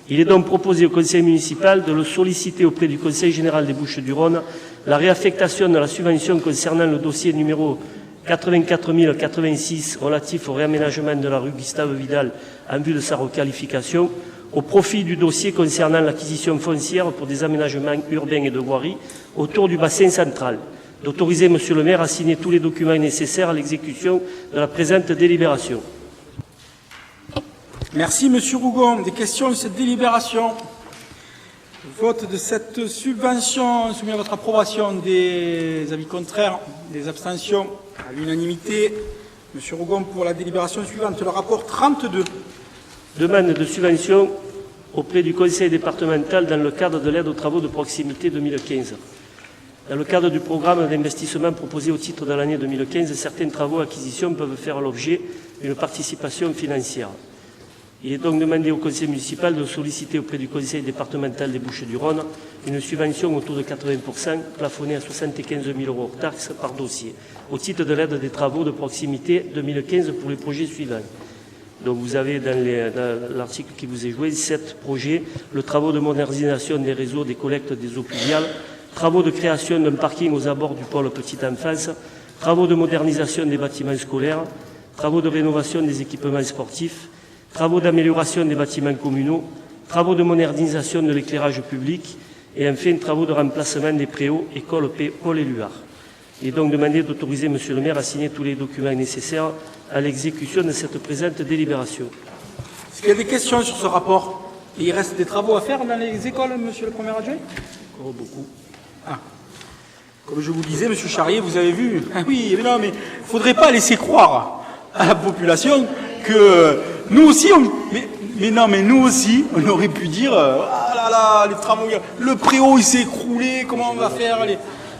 Il est donc proposé au conseil municipal de le solliciter auprès du Conseil général des Bouches-du-Rhône la réaffectation de la subvention concernant le dossier numéro 84 086 relatif au réaménagement de la rue Gustave Vidal en vue de sa requalification au profit du dossier concernant l'acquisition foncière pour des aménagements urbains et de voirie autour du bassin central, d'autoriser Monsieur le maire à signer tous les documents nécessaires à l'exécution de la présente délibération. Merci Monsieur Rougon. Des questions sur cette délibération? Vote de cette subvention soumis à votre approbation. Des avis contraires, des abstentions à l'unanimité. Monsieur Rougon pour la délibération suivante, le rapport 32. Demande de subvention auprès du conseil départemental dans le cadre de l'aide aux travaux de proximité 2015. Dans le cadre du programme d'investissement proposé au titre de l'année 2015, certains travaux acquisitions peuvent faire l'objet d'une participation financière. Il est donc demandé au conseil municipal de solliciter auprès du conseil départemental des Bouches-du-Rhône une subvention autour de 80%, plafonnée à 75 000 € hors taxes par dossier, au titre de l'aide des travaux de proximité 2015 pour les projets suivants. Donc vous avez dans l'article qui vous est joué 7 projets, le travaux de modernisation des réseaux des collectes des eaux pluviales, travaux de création d'un parking aux abords du pôle petite enfance, travaux de modernisation des bâtiments scolaires, travaux de rénovation des équipements sportifs, travaux d'amélioration des bâtiments communaux, travaux de modernisation de l'éclairage public et enfin travaux de remplacement des préaux, écoles Paul Éluard. Il est donc demandé d'autoriser M. le maire à signer tous les documents nécessaires à l'exécution de cette présente délibération. Est-ce qu'il y a des questions sur ce rapport? Il reste des travaux à faire dans les écoles, monsieur le premier adjoint? Encore beaucoup. Ah. Comme je vous disais, monsieur Charrier, vous avez vu. Ah oui, mais non, mais il ne faudrait pas laisser croire à la population que nous aussi, mais nous aussi, on aurait pu dire ah là là, les travaux, le préau il s'est écroulé, comment on va faire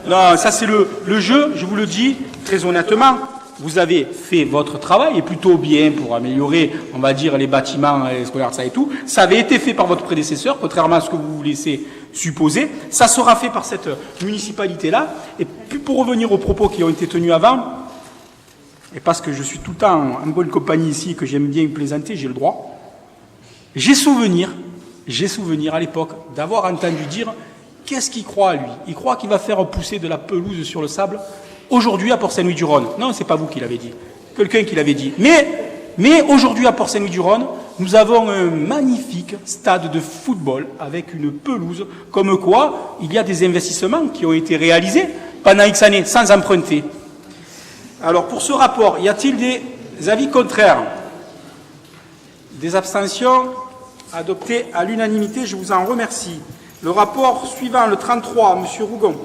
Non, ça c'est le jeu, je vous le dis très honnêtement. Vous avez fait votre travail, et plutôt bien pour améliorer, on va dire, les bâtiments scolaires, ça et tout. Ça avait été fait par votre prédécesseur, contrairement à ce que vous vous laissez supposer. Ça sera fait par cette municipalité-là. Et puis pour revenir aux propos qui ont été tenus avant, et parce que je suis tout le temps en bonne compagnie ici, que j'aime bien plaisanter, j'ai le droit. J'ai souvenir à l'époque d'avoir entendu dire, qu'est-ce qu'il croit lui? Il croit qu'il va faire pousser de la pelouse sur le sable aujourd'hui à Port-Saint-Louis-du-Rhône. Non, c'est pas vous qui l'avez dit. Quelqu'un qui l'avait dit. Mais aujourd'hui à Port-Saint-Louis-du-Rhône, nous avons un magnifique stade de football avec une pelouse, comme quoi il y a des investissements qui ont été réalisés pendant X années sans emprunter. Alors pour ce rapport, y a-t-il des avis contraires? Des abstentions? Adopté à l'unanimité, je vous en remercie. Le rapport suivant, le 33, M. Rougon.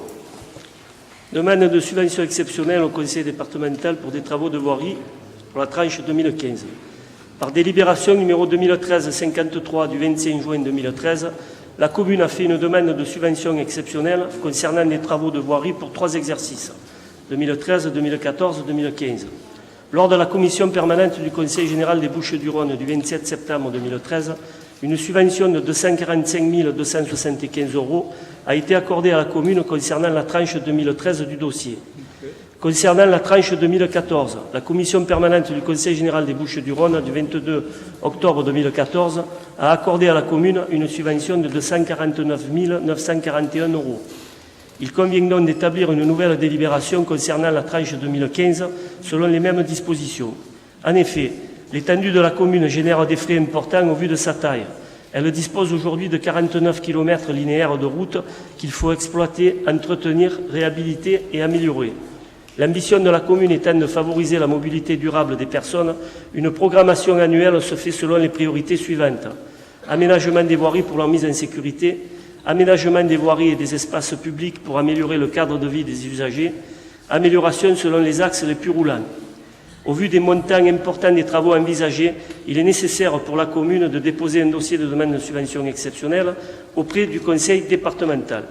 Demande de subvention exceptionnelle au conseil départemental pour des travaux de voirie pour la tranche 2015. Par délibération numéro 2013-53 du 25 juin 2013, la commune a fait une demande de subvention exceptionnelle concernant des travaux de voirie pour 3 exercices, 2013, 2014, 2015. Lors de la commission permanente du Conseil général des Bouches-du-Rhône du 27 septembre 2013, une subvention de 245 275 € a été accordée à la commune concernant la tranche 2013 du dossier. Concernant la tranche 2014, la commission permanente du Conseil général des Bouches-du-Rhône du 22 octobre 2014 a accordé à la commune une subvention de 249 941 €. Il convient donc d'établir une nouvelle délibération concernant la tranche 2015 selon les mêmes dispositions. En effet, l'étendue de la commune génère des frais importants au vu de sa taille. Elle dispose aujourd'hui de 49 km linéaires de route qu'il faut exploiter, entretenir, réhabiliter et améliorer. L'ambition de la commune étant de favoriser la mobilité durable des personnes, une programmation annuelle se fait selon les priorités suivantes. Aménagement des voiries pour leur mise en sécurité, aménagement des voiries et des espaces publics pour améliorer le cadre de vie des usagers, amélioration selon les axes les plus roulants. Au vu des montants importants des travaux envisagés, il est nécessaire pour la commune de déposer un dossier de demande de subvention exceptionnelle auprès du conseil départemental.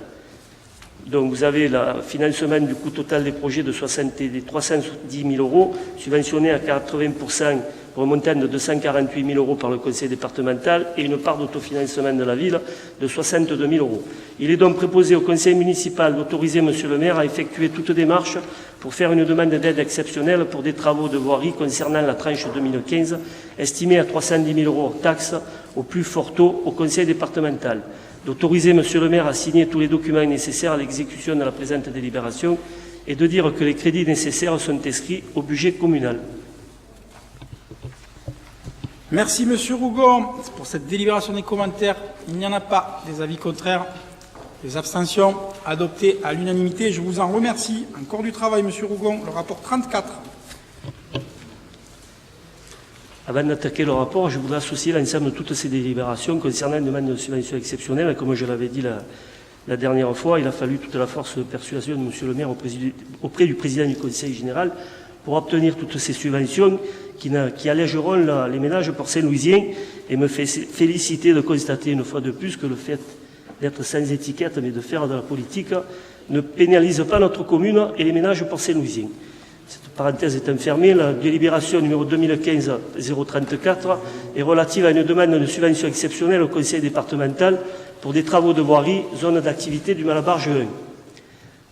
Donc vous avez le financement du coût total des projets de 310 000 €, subventionné à 80% pour un montant de 248 000 € par le conseil départemental et une part d'autofinancement de la ville de 62 000 €. Il est donc proposé au conseil municipal d'autoriser M. le maire à effectuer toute démarche pour faire une demande d'aide exceptionnelle pour des travaux de voirie concernant la tranche 2015, estimée à 310 000 € hors taxes au plus fort taux au conseil départemental. D'autoriser M. le maire à signer tous les documents nécessaires à l'exécution de la présente délibération et de dire que les crédits nécessaires sont inscrits au budget communal. Merci, M. Rougon. Pour cette délibération des commentaires, il n'y en a pas. Des avis contraires, des abstentions, adoptées à l'unanimité. Je vous en remercie. Encore du travail, M. Rougon. Le rapport 34. Avant d'attaquer le rapport, je voudrais associer l'ensemble de toutes ces délibérations concernant une demande de subvention exceptionnelle. Comme je l'avais dit la dernière fois, il a fallu toute la force de persuasion de M. le maire auprès du président du Conseil général pour obtenir toutes ces subventions qui allégeront les ménages port-saint-louisiens et me fait féliciter de constater une fois de plus que le fait d'être sans étiquette mais de faire de la politique ne pénalise pas notre commune et les ménages port-saint-louisiens. Cette parenthèse est fermée. La délibération numéro 2015-034 est relative à une demande de subvention exceptionnelle au conseil départemental pour des travaux de voirie, zone d'activité du Malabarge 1.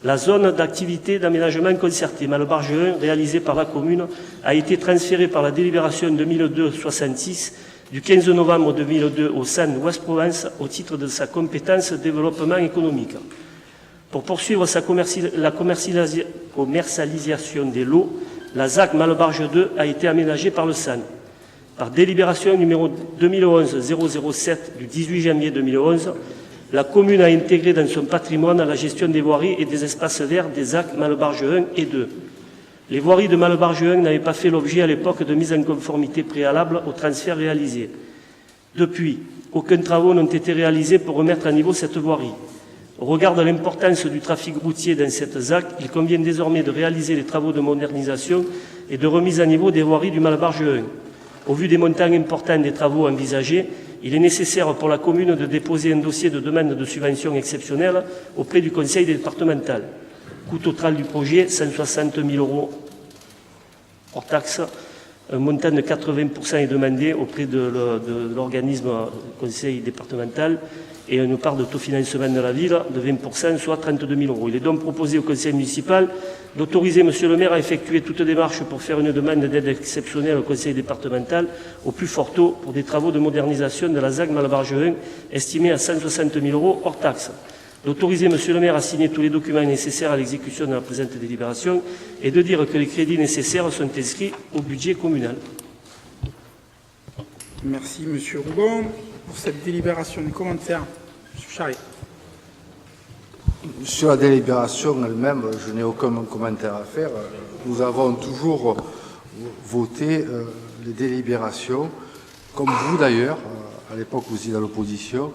La zone d'activité d'aménagement concerté Malabarge 1, réalisée par la commune, a été transférée par la délibération 2002-66 du 15 novembre 2002 au SAN Ouest-Provence au titre de sa compétence développement économique. Pour poursuivre la commercialisation des lots, la ZAC Malabarge 2 a été aménagée par le SAN. Par délibération numéro 2011-007 du 18 janvier 2011, la commune a intégré dans son patrimoine la gestion des voiries et des espaces verts des ZAC Malabarge 1 et 2. Les voiries de Malabarge 1 n'avaient pas fait l'objet à l'époque de mise en conformité préalable au transfert réalisé. Depuis, aucun travaux n'ont été réalisés pour remettre à niveau cette voirie. Au regard de l'importance du trafic routier dans cette ZAC, il convient désormais de réaliser les travaux de modernisation et de remise à niveau des voiries du Malabarge 1. Au vu des montants importants des travaux envisagés, il est nécessaire pour la commune de déposer un dossier de demande de subvention exceptionnelle auprès du conseil départemental. Coût total du projet, 160 000 € hors taxe. Un montant de 80% est demandé auprès de l'organisme conseil départemental et une part de taux financement de la ville de 20%, soit 32 000 €. Il est donc proposé au conseil municipal d'autoriser Monsieur le maire à effectuer toute démarche pour faire une demande d'aide exceptionnelle au conseil départemental au plus fort taux pour des travaux de modernisation de la ZAC Malabarge 1 estimés à 160 000 € hors taxe. D'autoriser Monsieur le maire à signer tous les documents nécessaires à l'exécution de la présente délibération et de dire que les crédits nécessaires sont inscrits au budget communal. Merci Monsieur Rougon pour cette délibération. Des commentaires, Monsieur Charrier. Sur la délibération elle-même, je n'ai aucun commentaire à faire. Nous avons toujours voté les délibérations, comme vous d'ailleurs, à l'époque où vous étiez dans l'opposition,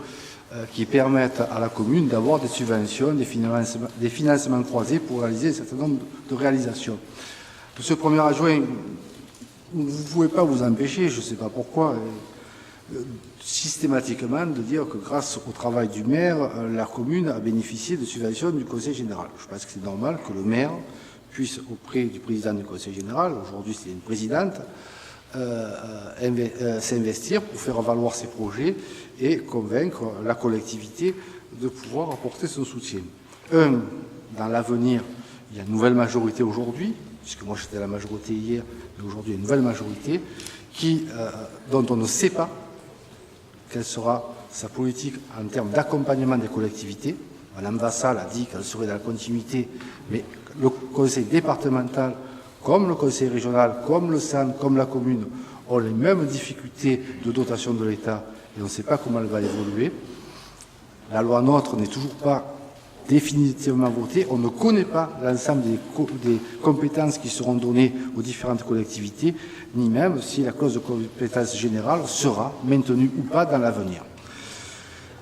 qui permettent à la commune d'avoir des subventions, des financements croisés pour réaliser un certain nombre de réalisations. Monsieur le Premier adjoint, vous ne pouvez pas vous empêcher, je ne sais pas pourquoi, systématiquement de dire que grâce au travail du maire, la commune a bénéficié de subventions du Conseil général. Je pense que c'est normal que le maire puisse, auprès du président du Conseil général, aujourd'hui c'est une présidente, s'investir pour faire valoir ses projets et convaincre la collectivité de pouvoir apporter son soutien. Dans l'avenir, il y a une nouvelle majorité aujourd'hui, puisque moi j'étais à la majorité hier, mais aujourd'hui il y a une nouvelle majorité dont on ne sait pas quelle sera sa politique en termes d'accompagnement des collectivités. Madame Vassal a dit qu'elle serait dans la continuité, mais le conseil départemental, comme le conseil régional, comme le SAN, comme la commune, ont les mêmes difficultés de dotation de l'État et on ne sait pas comment elle va évoluer. La loi NOTRe n'est toujours pas définitivement votée. On ne connaît pas l'ensemble des compétences qui seront données aux différentes collectivités, ni même si la clause de compétence générale sera maintenue ou pas dans l'avenir.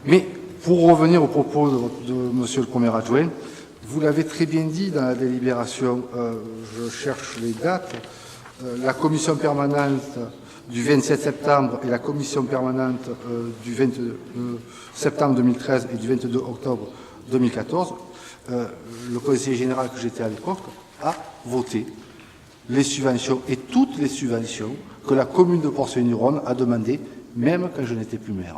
Mais pour revenir au propos de Monsieur le Premier adjoint, vous l'avez très bien dit dans la délibération, je cherche les dates, la commission permanente du 27 septembre et la commission permanente du 22 septembre 2013 et du 22 octobre 2014, le conseiller général que j'étais à l'époque a voté les subventions et toutes les subventions que la commune de Port-Saint-Muron a demandées, même quand je n'étais plus maire.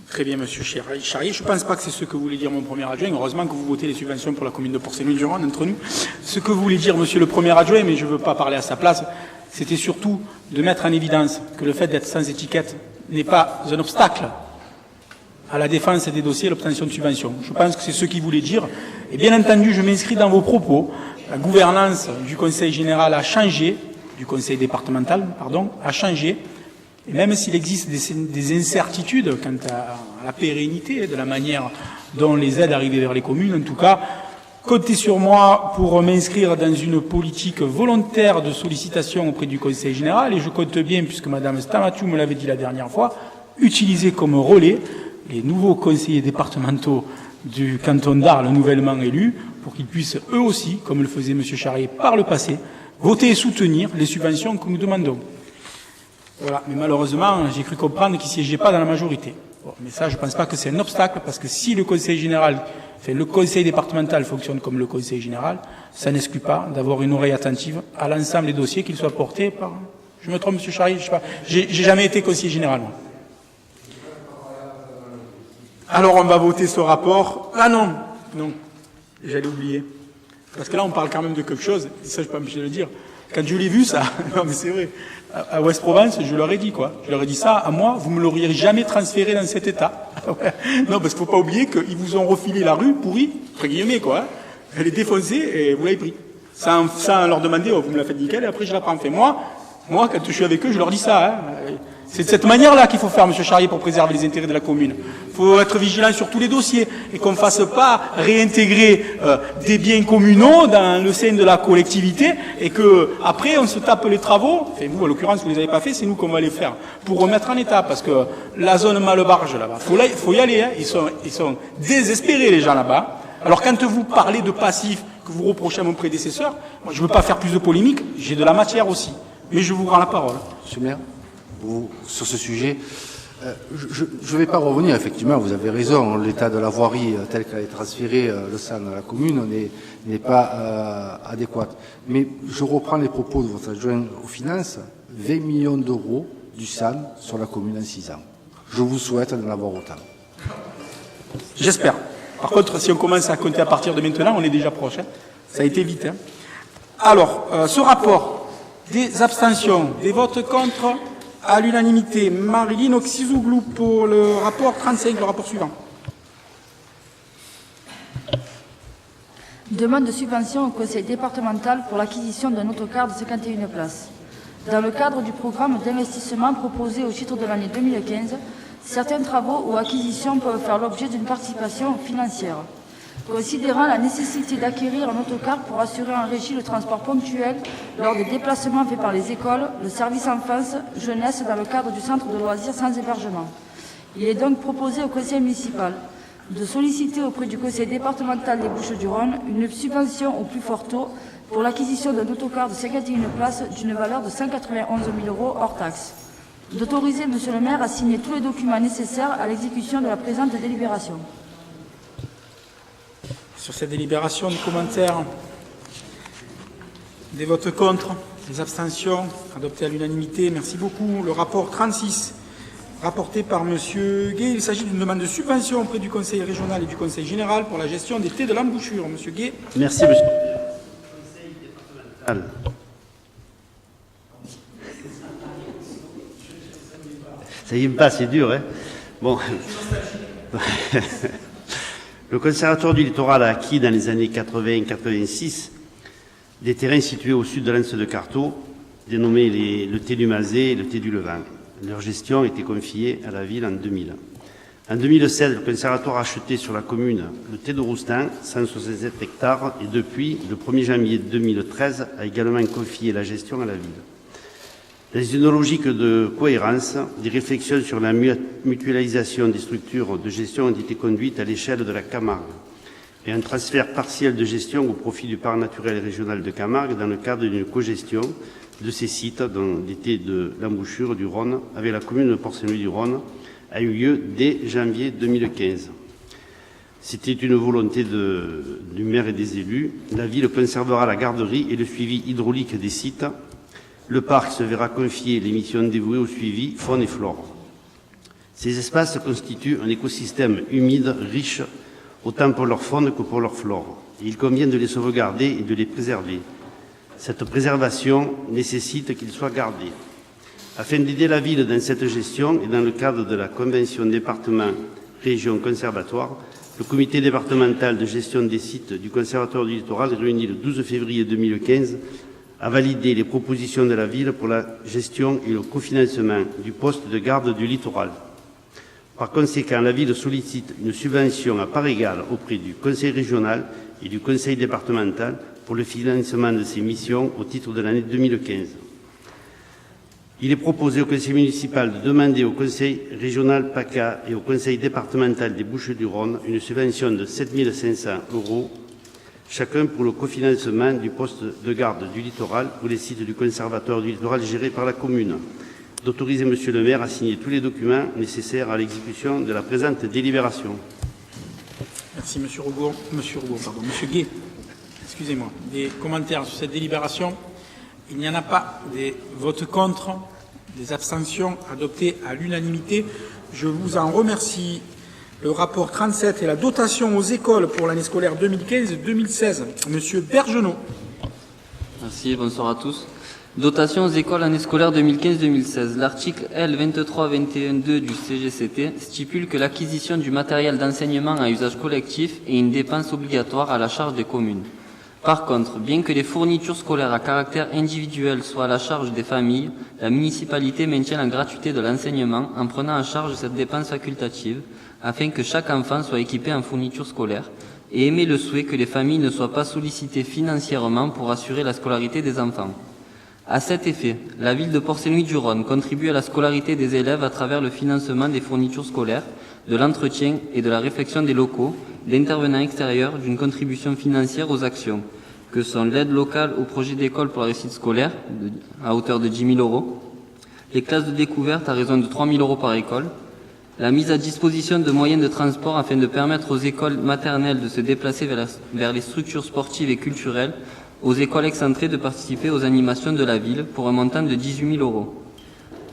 Très bien, Monsieur Charrier. Je ne pense pas que c'est ce que voulait dire mon premier adjoint. Heureusement que vous votez les subventions pour la commune de Port-Saint-Muron entre nous. Ce que voulait dire Monsieur le premier adjoint, mais je ne veux pas parler à sa place, c'était surtout de mettre en évidence que le fait d'être sans étiquette n'est pas un obstacle à la défense des dossiers et l'obtention de subventions. Je pense que c'est ce qu'il voulait dire. Et bien entendu, je m'inscris dans vos propos. La gouvernance du Conseil général a changé, du Conseil départemental, pardon, a changé. Et même s'il existe des incertitudes quant à la pérennité de la manière dont les aides arrivaient vers les communes, en tout cas, comptez sur moi pour m'inscrire dans une politique volontaire de sollicitation auprès du Conseil général. Et je compte bien, puisque Mme Stamatou me l'avait dit la dernière fois, utiliser comme relais les nouveaux conseillers départementaux du canton d'Arles nouvellement élus, pour qu'ils puissent eux aussi, comme le faisait M. Charrier par le passé, voter et soutenir les subventions que nous demandons. Voilà. Mais malheureusement, j'ai cru comprendre qu'il ne siégeait pas dans la majorité. Bon, mais ça, je ne pense pas que c'est un obstacle, parce que si le conseil général, enfin, le conseil départemental fonctionne comme le conseil général, ça n'exclut pas d'avoir une oreille attentive à l'ensemble des dossiers, qu'ils soient portés par... Je me trompe, M. Charrier, je sais pas. J'ai jamais été conseiller général, moi. Alors, on va voter ce rapport. Ah non, j'allais oublier. Parce que là, on parle quand même de quelque chose, ça, je ne peux pas m'empêcher de le dire. Quand je l'ai vu, ça, non, mais c'est vrai, à Ouest-Provence, je leur ai dit, quoi. Je leur ai dit ça, à moi, vous me l'auriez jamais transféré dans cet état. Non, parce qu'il ne faut pas oublier qu'ils vous ont refilé la rue pourrie, entre guillemets, quoi. Elle est défoncée et vous l'avez pris. Sans leur demander, oh, vous me la faites nickel, et après je la prends. Fait moi, quand je suis avec eux, je leur dis ça, hein. C'est de cette manière-là qu'il faut faire, M. Charrier, pour préserver les intérêts de la commune. Il faut être vigilant sur tous les dossiers et qu'on ne fasse pas réintégrer des biens communaux dans le sein de la collectivité et que après on se tape les travaux. Enfin, vous, en l'occurrence, vous ne les avez pas fait, c'est nous qu'on va les faire pour remettre en état parce que la zone Mallebarge là-bas, faut y aller. Hein. Ils sont désespérés les gens là-bas. Alors quand vous parlez de passif que vous reprochez à mon prédécesseur, moi je ne veux pas faire plus de polémique. J'ai de la matière aussi, mais je vous rends la parole. Monsieur le maire, sur ce sujet, je ne vais pas revenir, effectivement, vous avez raison, l'état de la voirie tel qu'elle est transférée, le SAN à la commune, n'est pas adéquat. Mais je reprends les propos de votre adjoint aux finances, 20 millions d'euros du SAN sur la commune en 6 ans. Je vous souhaite d'en avoir autant. J'espère. Par contre, si on commence à compter à partir de maintenant, on est déjà proche. Hein. Ça a été vite. Hein. Alors, ce rapport, des abstentions, des votes contre... À l'unanimité, Marilyn Oxizouglou pour le rapport 35, le rapport suivant. Demande de subvention au conseil départemental pour l'acquisition d'un autocar de 51 places. Dans le cadre du programme d'investissement proposé au titre de l'année 2015, certains travaux ou acquisitions peuvent faire l'objet d'une participation financière. Considérant la nécessité d'acquérir un autocar pour assurer en régie le transport ponctuel lors des déplacements faits par les écoles, le service enfance, jeunesse dans le cadre du centre de loisirs sans hébergement. Il est donc proposé au conseil municipal de solliciter auprès du conseil départemental des Bouches-du-Rhône une subvention au plus fort taux pour l'acquisition d'un autocar de 51 places d'une valeur de 191 000 € hors taxe. D'autoriser Monsieur le maire à signer tous les documents nécessaires à l'exécution de la présente délibération. Sur cette délibération, des commentaires, des votes contre, des abstentions, adopté à l'unanimité. Merci beaucoup. Le rapport 36, rapporté par M. Gay. Il s'agit d'une demande de subvention auprès du Conseil régional et du Conseil général pour la gestion des thés de l'embouchure. M. Gay. Merci, monsieur. Conseil départemental. Ça y est pas, c'est dur, hein. Bon. Le Conservatoire du littoral a acquis dans les années 80-86 des terrains situés au sud de l'Anse de Carteau, dénommés le Thé du Mazet et le Thé du Levant. Leur gestion était confiée à la ville en 2000. En 2016, le Conservatoire a acheté sur la commune le Thé de Roustan, 167 hectares, et depuis le 1er janvier 2013 a également confié la gestion à la ville. Dans une logique de cohérence, des réflexions sur la mutualisation des structures de gestion ont été conduites à l'échelle de la Camargue et un transfert partiel de gestion au profit du parc naturel régional de Camargue dans le cadre d'une cogestion de ces sites dont l'été de l'embouchure du Rhône avec la commune de Port-Saint-Louis-du-Rhône a eu lieu dès janvier 2015. C'était une volonté du maire et des élus. La ville conservera la garderie et le suivi hydraulique des sites. Le parc se verra confier les missions dévouées au suivi faune et flore. Ces espaces constituent un écosystème humide, riche, autant pour leur faune que pour leur flore. Et il convient de les sauvegarder et de les préserver. Cette préservation nécessite qu'ils soient gardés. Afin d'aider la ville dans cette gestion et dans le cadre de la convention département-région-conservatoire, le comité départemental de gestion des sites du Conservatoire du littoral, réuni le 12 février 2015, a validé les propositions de la ville pour la gestion et le cofinancement du poste de garde du littoral. Par conséquent, la ville sollicite une subvention à part égale auprès du conseil régional et du conseil départemental pour le financement de ces missions au titre de l'année 2015. Il est proposé au conseil municipal de demander au conseil régional PACA et au conseil départemental des Bouches-du-Rhône une subvention de 7 500 € chacun pour le cofinancement du poste de garde du littoral pour les sites du conservatoire du littoral géré par la commune. D'autoriser Monsieur le maire à signer tous les documents nécessaires à l'exécution de la présente délibération. Merci Monsieur Rougon. Monsieur Gay. excusez-moi, des commentaires sur cette délibération? Il n'y en a pas. Des votes contre, des abstentions adoptées à l'unanimité. Je vous en remercie. Le rapport 37 et la dotation aux écoles pour l'année scolaire 2015-2016. Monsieur Bergenot. Merci, bonsoir à tous. Dotation aux écoles année scolaire 2015-2016. L'article L2321.2 du CGCT stipule que l'acquisition du matériel d'enseignement à usage collectif est une dépense obligatoire à la charge des communes. Par contre, bien que les fournitures scolaires à caractère individuel soient à la charge des familles, la municipalité maintient la gratuité de l'enseignement en prenant en charge cette dépense facultative afin que chaque enfant soit équipé en fournitures scolaires et émet le souhait que les familles ne soient pas sollicitées financièrement pour assurer la scolarité des enfants. À cet effet, la ville de Port-Saint-Louis-du-Rhône contribue à la scolarité des élèves à travers le financement des fournitures scolaires, de l'entretien et de la réfection des locaux, d'intervenants extérieurs, d'une contribution financière aux actions, que sont l'aide locale au projet d'école pour la réussite scolaire, à hauteur de 10 000 €, les classes de découverte à raison de 3 000 € par école, la mise à disposition de moyens de transport afin de permettre aux écoles maternelles de se déplacer vers les structures sportives et culturelles, aux écoles excentrées de participer aux animations de la ville pour un montant de 18 000 €.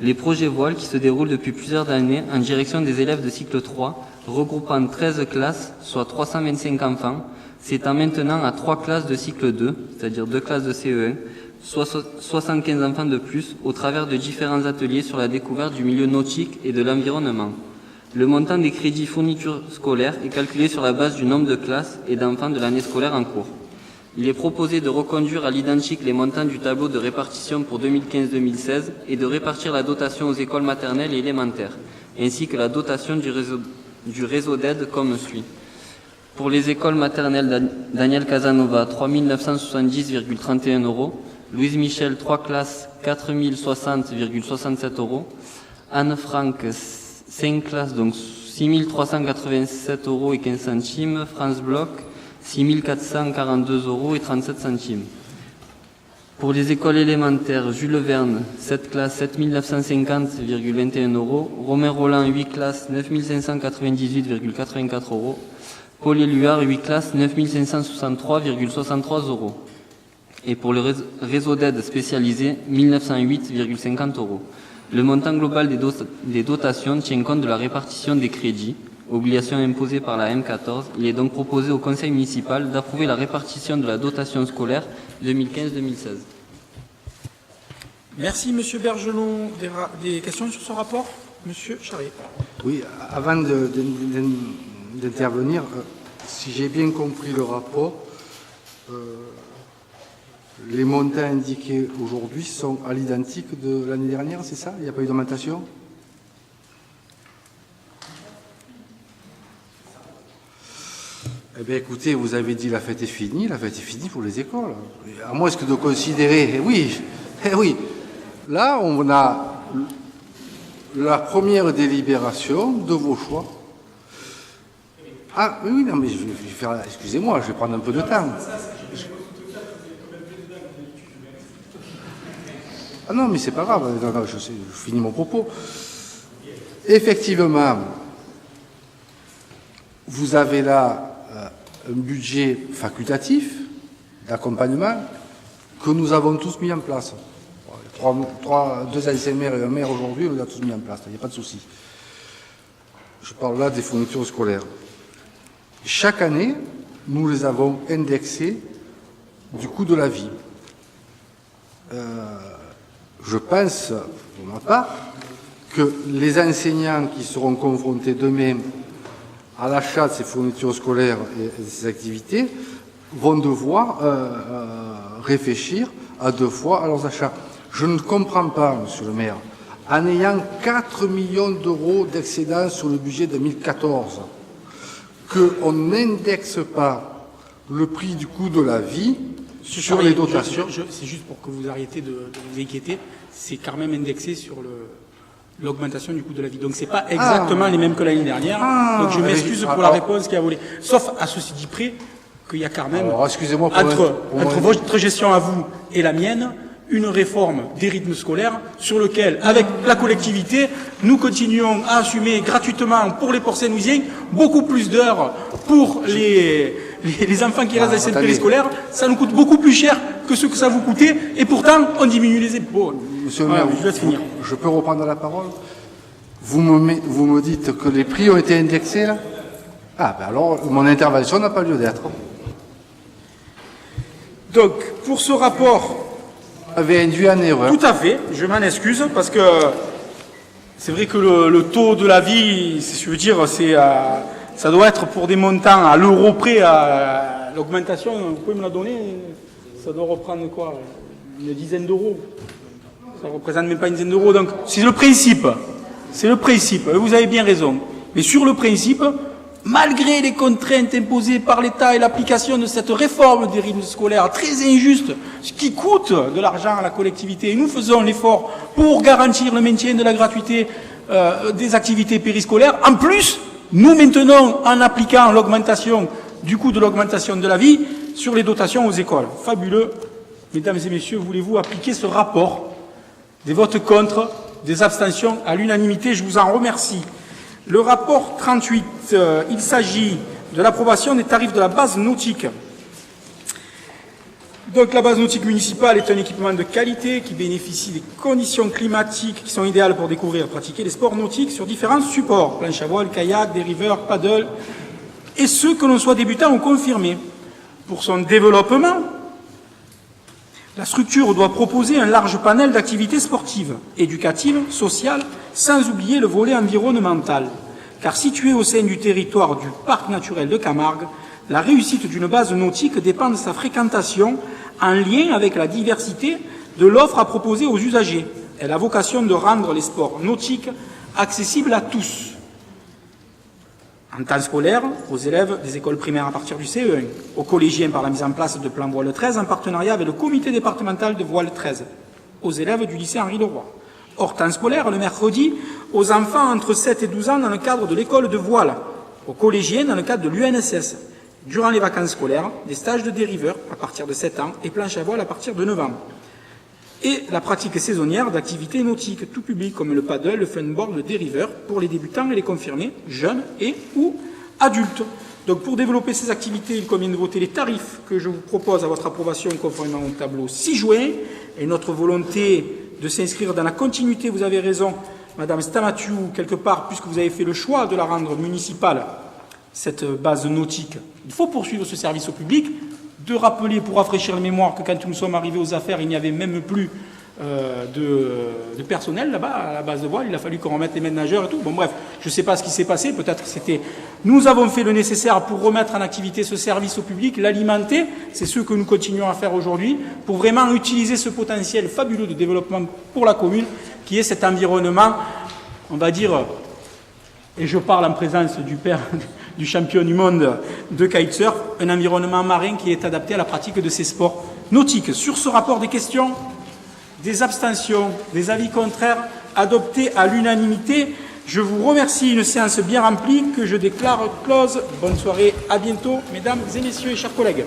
Les projets voiles qui se déroulent depuis plusieurs années en direction des élèves de cycle 3, regroupant 13 classes, soit 325 enfants, s'étend maintenant à 3 classes de cycle 2, c'est-à-dire 2 classes de CE1, soit 75 enfants de plus, au travers de différents ateliers sur la découverte du milieu nautique et de l'environnement. Le montant des crédits fournitures scolaires est calculé sur la base du nombre de classes et d'enfants de l'année scolaire en cours. Il est proposé de reconduire à l'identique les montants du tableau de répartition pour 2015-2016 et de répartir la dotation aux écoles maternelles et élémentaires, ainsi que la dotation du réseau d'aide comme suit. Pour les écoles maternelles Daniel Casanova, 3 970,31 €, Louise Michel, 3 classes, 4 060,67 €, Anne Franck, 5 classes, donc 6 387,15 €, France Bloch, 6 442,37 €. Pour les écoles élémentaires, Jules Verne, 7 classes, 7 950,21 €, Romain Roland, 8 classes, 9 598,84 €, Paul Éluard, 8 classes, 9 563,63 €. Et pour le réseau d'aide spécialisé, 1 908,50 €. Le montant global des dotations tient compte de la répartition des crédits, obligation imposée par la M14. Il est donc proposé au Conseil municipal d'approuver la répartition de la dotation scolaire 2015-2016. Merci, Monsieur Bergelot. Des questions sur ce rapport? Monsieur Charrier. Oui, avant d'intervenir, si j'ai bien compris le rapport, les montants indiqués aujourd'hui sont à l'identique de l'année dernière, c'est ça? Il n'y a pas eu d'augmentation? Eh bien, écoutez, vous avez dit la fête est finie pour les écoles. À moins que de considérer, oui, là, on a la première délibération de vos choix. Ah, oui, non, mais je vais faire, excusez-moi, je vais prendre un peu de temps. Ah non, mais c'est pas grave, non, je finis mon propos. Effectivement, vous avez là un budget facultatif d'accompagnement que nous avons tous mis en place. Deux anciens maires et un maire aujourd'hui, on les a tous mis en place, il n'y a pas de souci. Je parle là des fournitures scolaires. Chaque année, nous les avons indexés du coût de la vie. Je pense, pour ma part, que les enseignants qui seront confrontés demain à l'achat de ces fournitures scolaires et de ces activités vont devoir réfléchir à 2 fois à leurs achats. Je ne comprends pas, Monsieur le maire, en ayant 4 millions d'euros d'excédent sur le budget 2014, qu'on n'indexe pas le prix du coût de la vie sur les dotations. C'est juste pour que vous arrêtez de vous inquiéter, c'est quand même indexé sur l'augmentation du coût de la vie. Donc c'est pas exactement les mêmes que l'année dernière. Donc je m'excuse pour la réponse qu'il a volée. Sauf à ceci dit près qu'il y a quand même, entre votre gestion à vous et la mienne, une réforme des rythmes scolaires sur lequel, avec la collectivité, nous continuons à assumer gratuitement pour les Port-Saint-Louisiens beaucoup plus d'heures pour les les enfants qui restent dans les centres périscolaires, ça nous coûte beaucoup plus cher que ce que ça vous coûtait, et pourtant, on diminue les impôts. Monsieur le maire, je laisse finir. Je peux reprendre la parole? Vous me dites que les prix ont été indexés, là? Ah, ben alors, mon intervention n'a pas lieu d'être. Donc, pour ce rapport... Avait induit en erreur. Tout à fait, je m'en excuse, parce que c'est vrai que le taux de la vie, je veux dire, ça doit être pour des montants à l'euro près, à l'augmentation, vous pouvez me la donner, ça doit reprendre quoi? Une dizaine d'euros. Ça ne représente même pas une dizaine d'euros, donc c'est le principe. C'est le principe, vous avez bien raison. Mais sur le principe, malgré les contraintes imposées par l'État et l'application de cette réforme des rythmes scolaires très injuste, ce qui coûte de l'argent à la collectivité, et nous faisons l'effort pour garantir le maintien de la gratuité des activités périscolaires. En plus, nous maintenons en appliquant l'augmentation du coût de l'augmentation de la vie sur les dotations aux écoles. Fabuleux. Mesdames et messieurs, voulez-vous appliquer ce rapport? Des votes contre, des abstentions à l'unanimité, je vous en remercie. Le rapport 38, il s'agit de l'approbation des tarifs de la base nautique. Donc la base nautique municipale est un équipement de qualité qui bénéficie des conditions climatiques qui sont idéales pour découvrir et pratiquer les sports nautiques sur différents supports, planche à voile, kayak, dériveur, paddle, et ceux que l'on soit débutant ou confirmé. Pour son développement, la structure doit proposer un large panel d'activités sportives, éducatives, sociales, sans oublier le volet environnemental. Car située au sein du territoire du parc naturel de Camargue, la réussite d'une base nautique dépend de sa fréquentation en lien avec la diversité de l'offre à proposer aux usagers. Elle a vocation de rendre les sports nautiques accessibles à tous. En temps scolaire, aux élèves des écoles primaires à partir du CE1, aux collégiens par la mise en place de plans voile 13 en partenariat avec le comité départemental de voile 13, aux élèves du lycée Henri Leroy. Hors temps scolaire, le mercredi, aux enfants entre 7 et 12 ans dans le cadre de l'école de voile, aux collégiens dans le cadre de l'UNSS. Durant les vacances scolaires, des stages de dériveurs à partir de 7 ans et planche à voile à partir de 9 ans. Et la pratique saisonnière d'activités nautiques tout public comme le paddle, le funboard, le dériveur pour les débutants et les confirmés, jeunes et ou adultes. Donc pour développer ces activités, il convient de voter les tarifs que je vous propose à votre approbation conformément au tableau 6 juin. Et notre volonté de s'inscrire dans la continuité, vous avez raison, Madame Stamatiou, quelque part, puisque vous avez fait le choix de la rendre municipale, cette base nautique. Il faut poursuivre ce service au public, de rappeler, pour rafraîchir la mémoire, que quand nous sommes arrivés aux affaires, il n'y avait même plus de personnel là-bas, à la base de voile. Il a fallu qu'on remette les maîtres nageurs et tout. Bon, bref, je ne sais pas ce qui s'est passé. Peut-être que c'était... Nous avons fait le nécessaire pour remettre en activité ce service au public, l'alimenter. C'est ce que nous continuons à faire aujourd'hui, pour vraiment utiliser ce potentiel fabuleux de développement pour la commune, qui est cet environnement, on va dire, et je parle en présence du père du champion du monde de kitesurf, un environnement marin qui est adapté à la pratique de ces sports nautiques. Sur ce rapport, des questions, des abstentions, des avis contraires adoptés à l'unanimité. Je vous remercie, une séance bien remplie que je déclare close. Bonne soirée, à bientôt, mesdames et messieurs et chers collègues.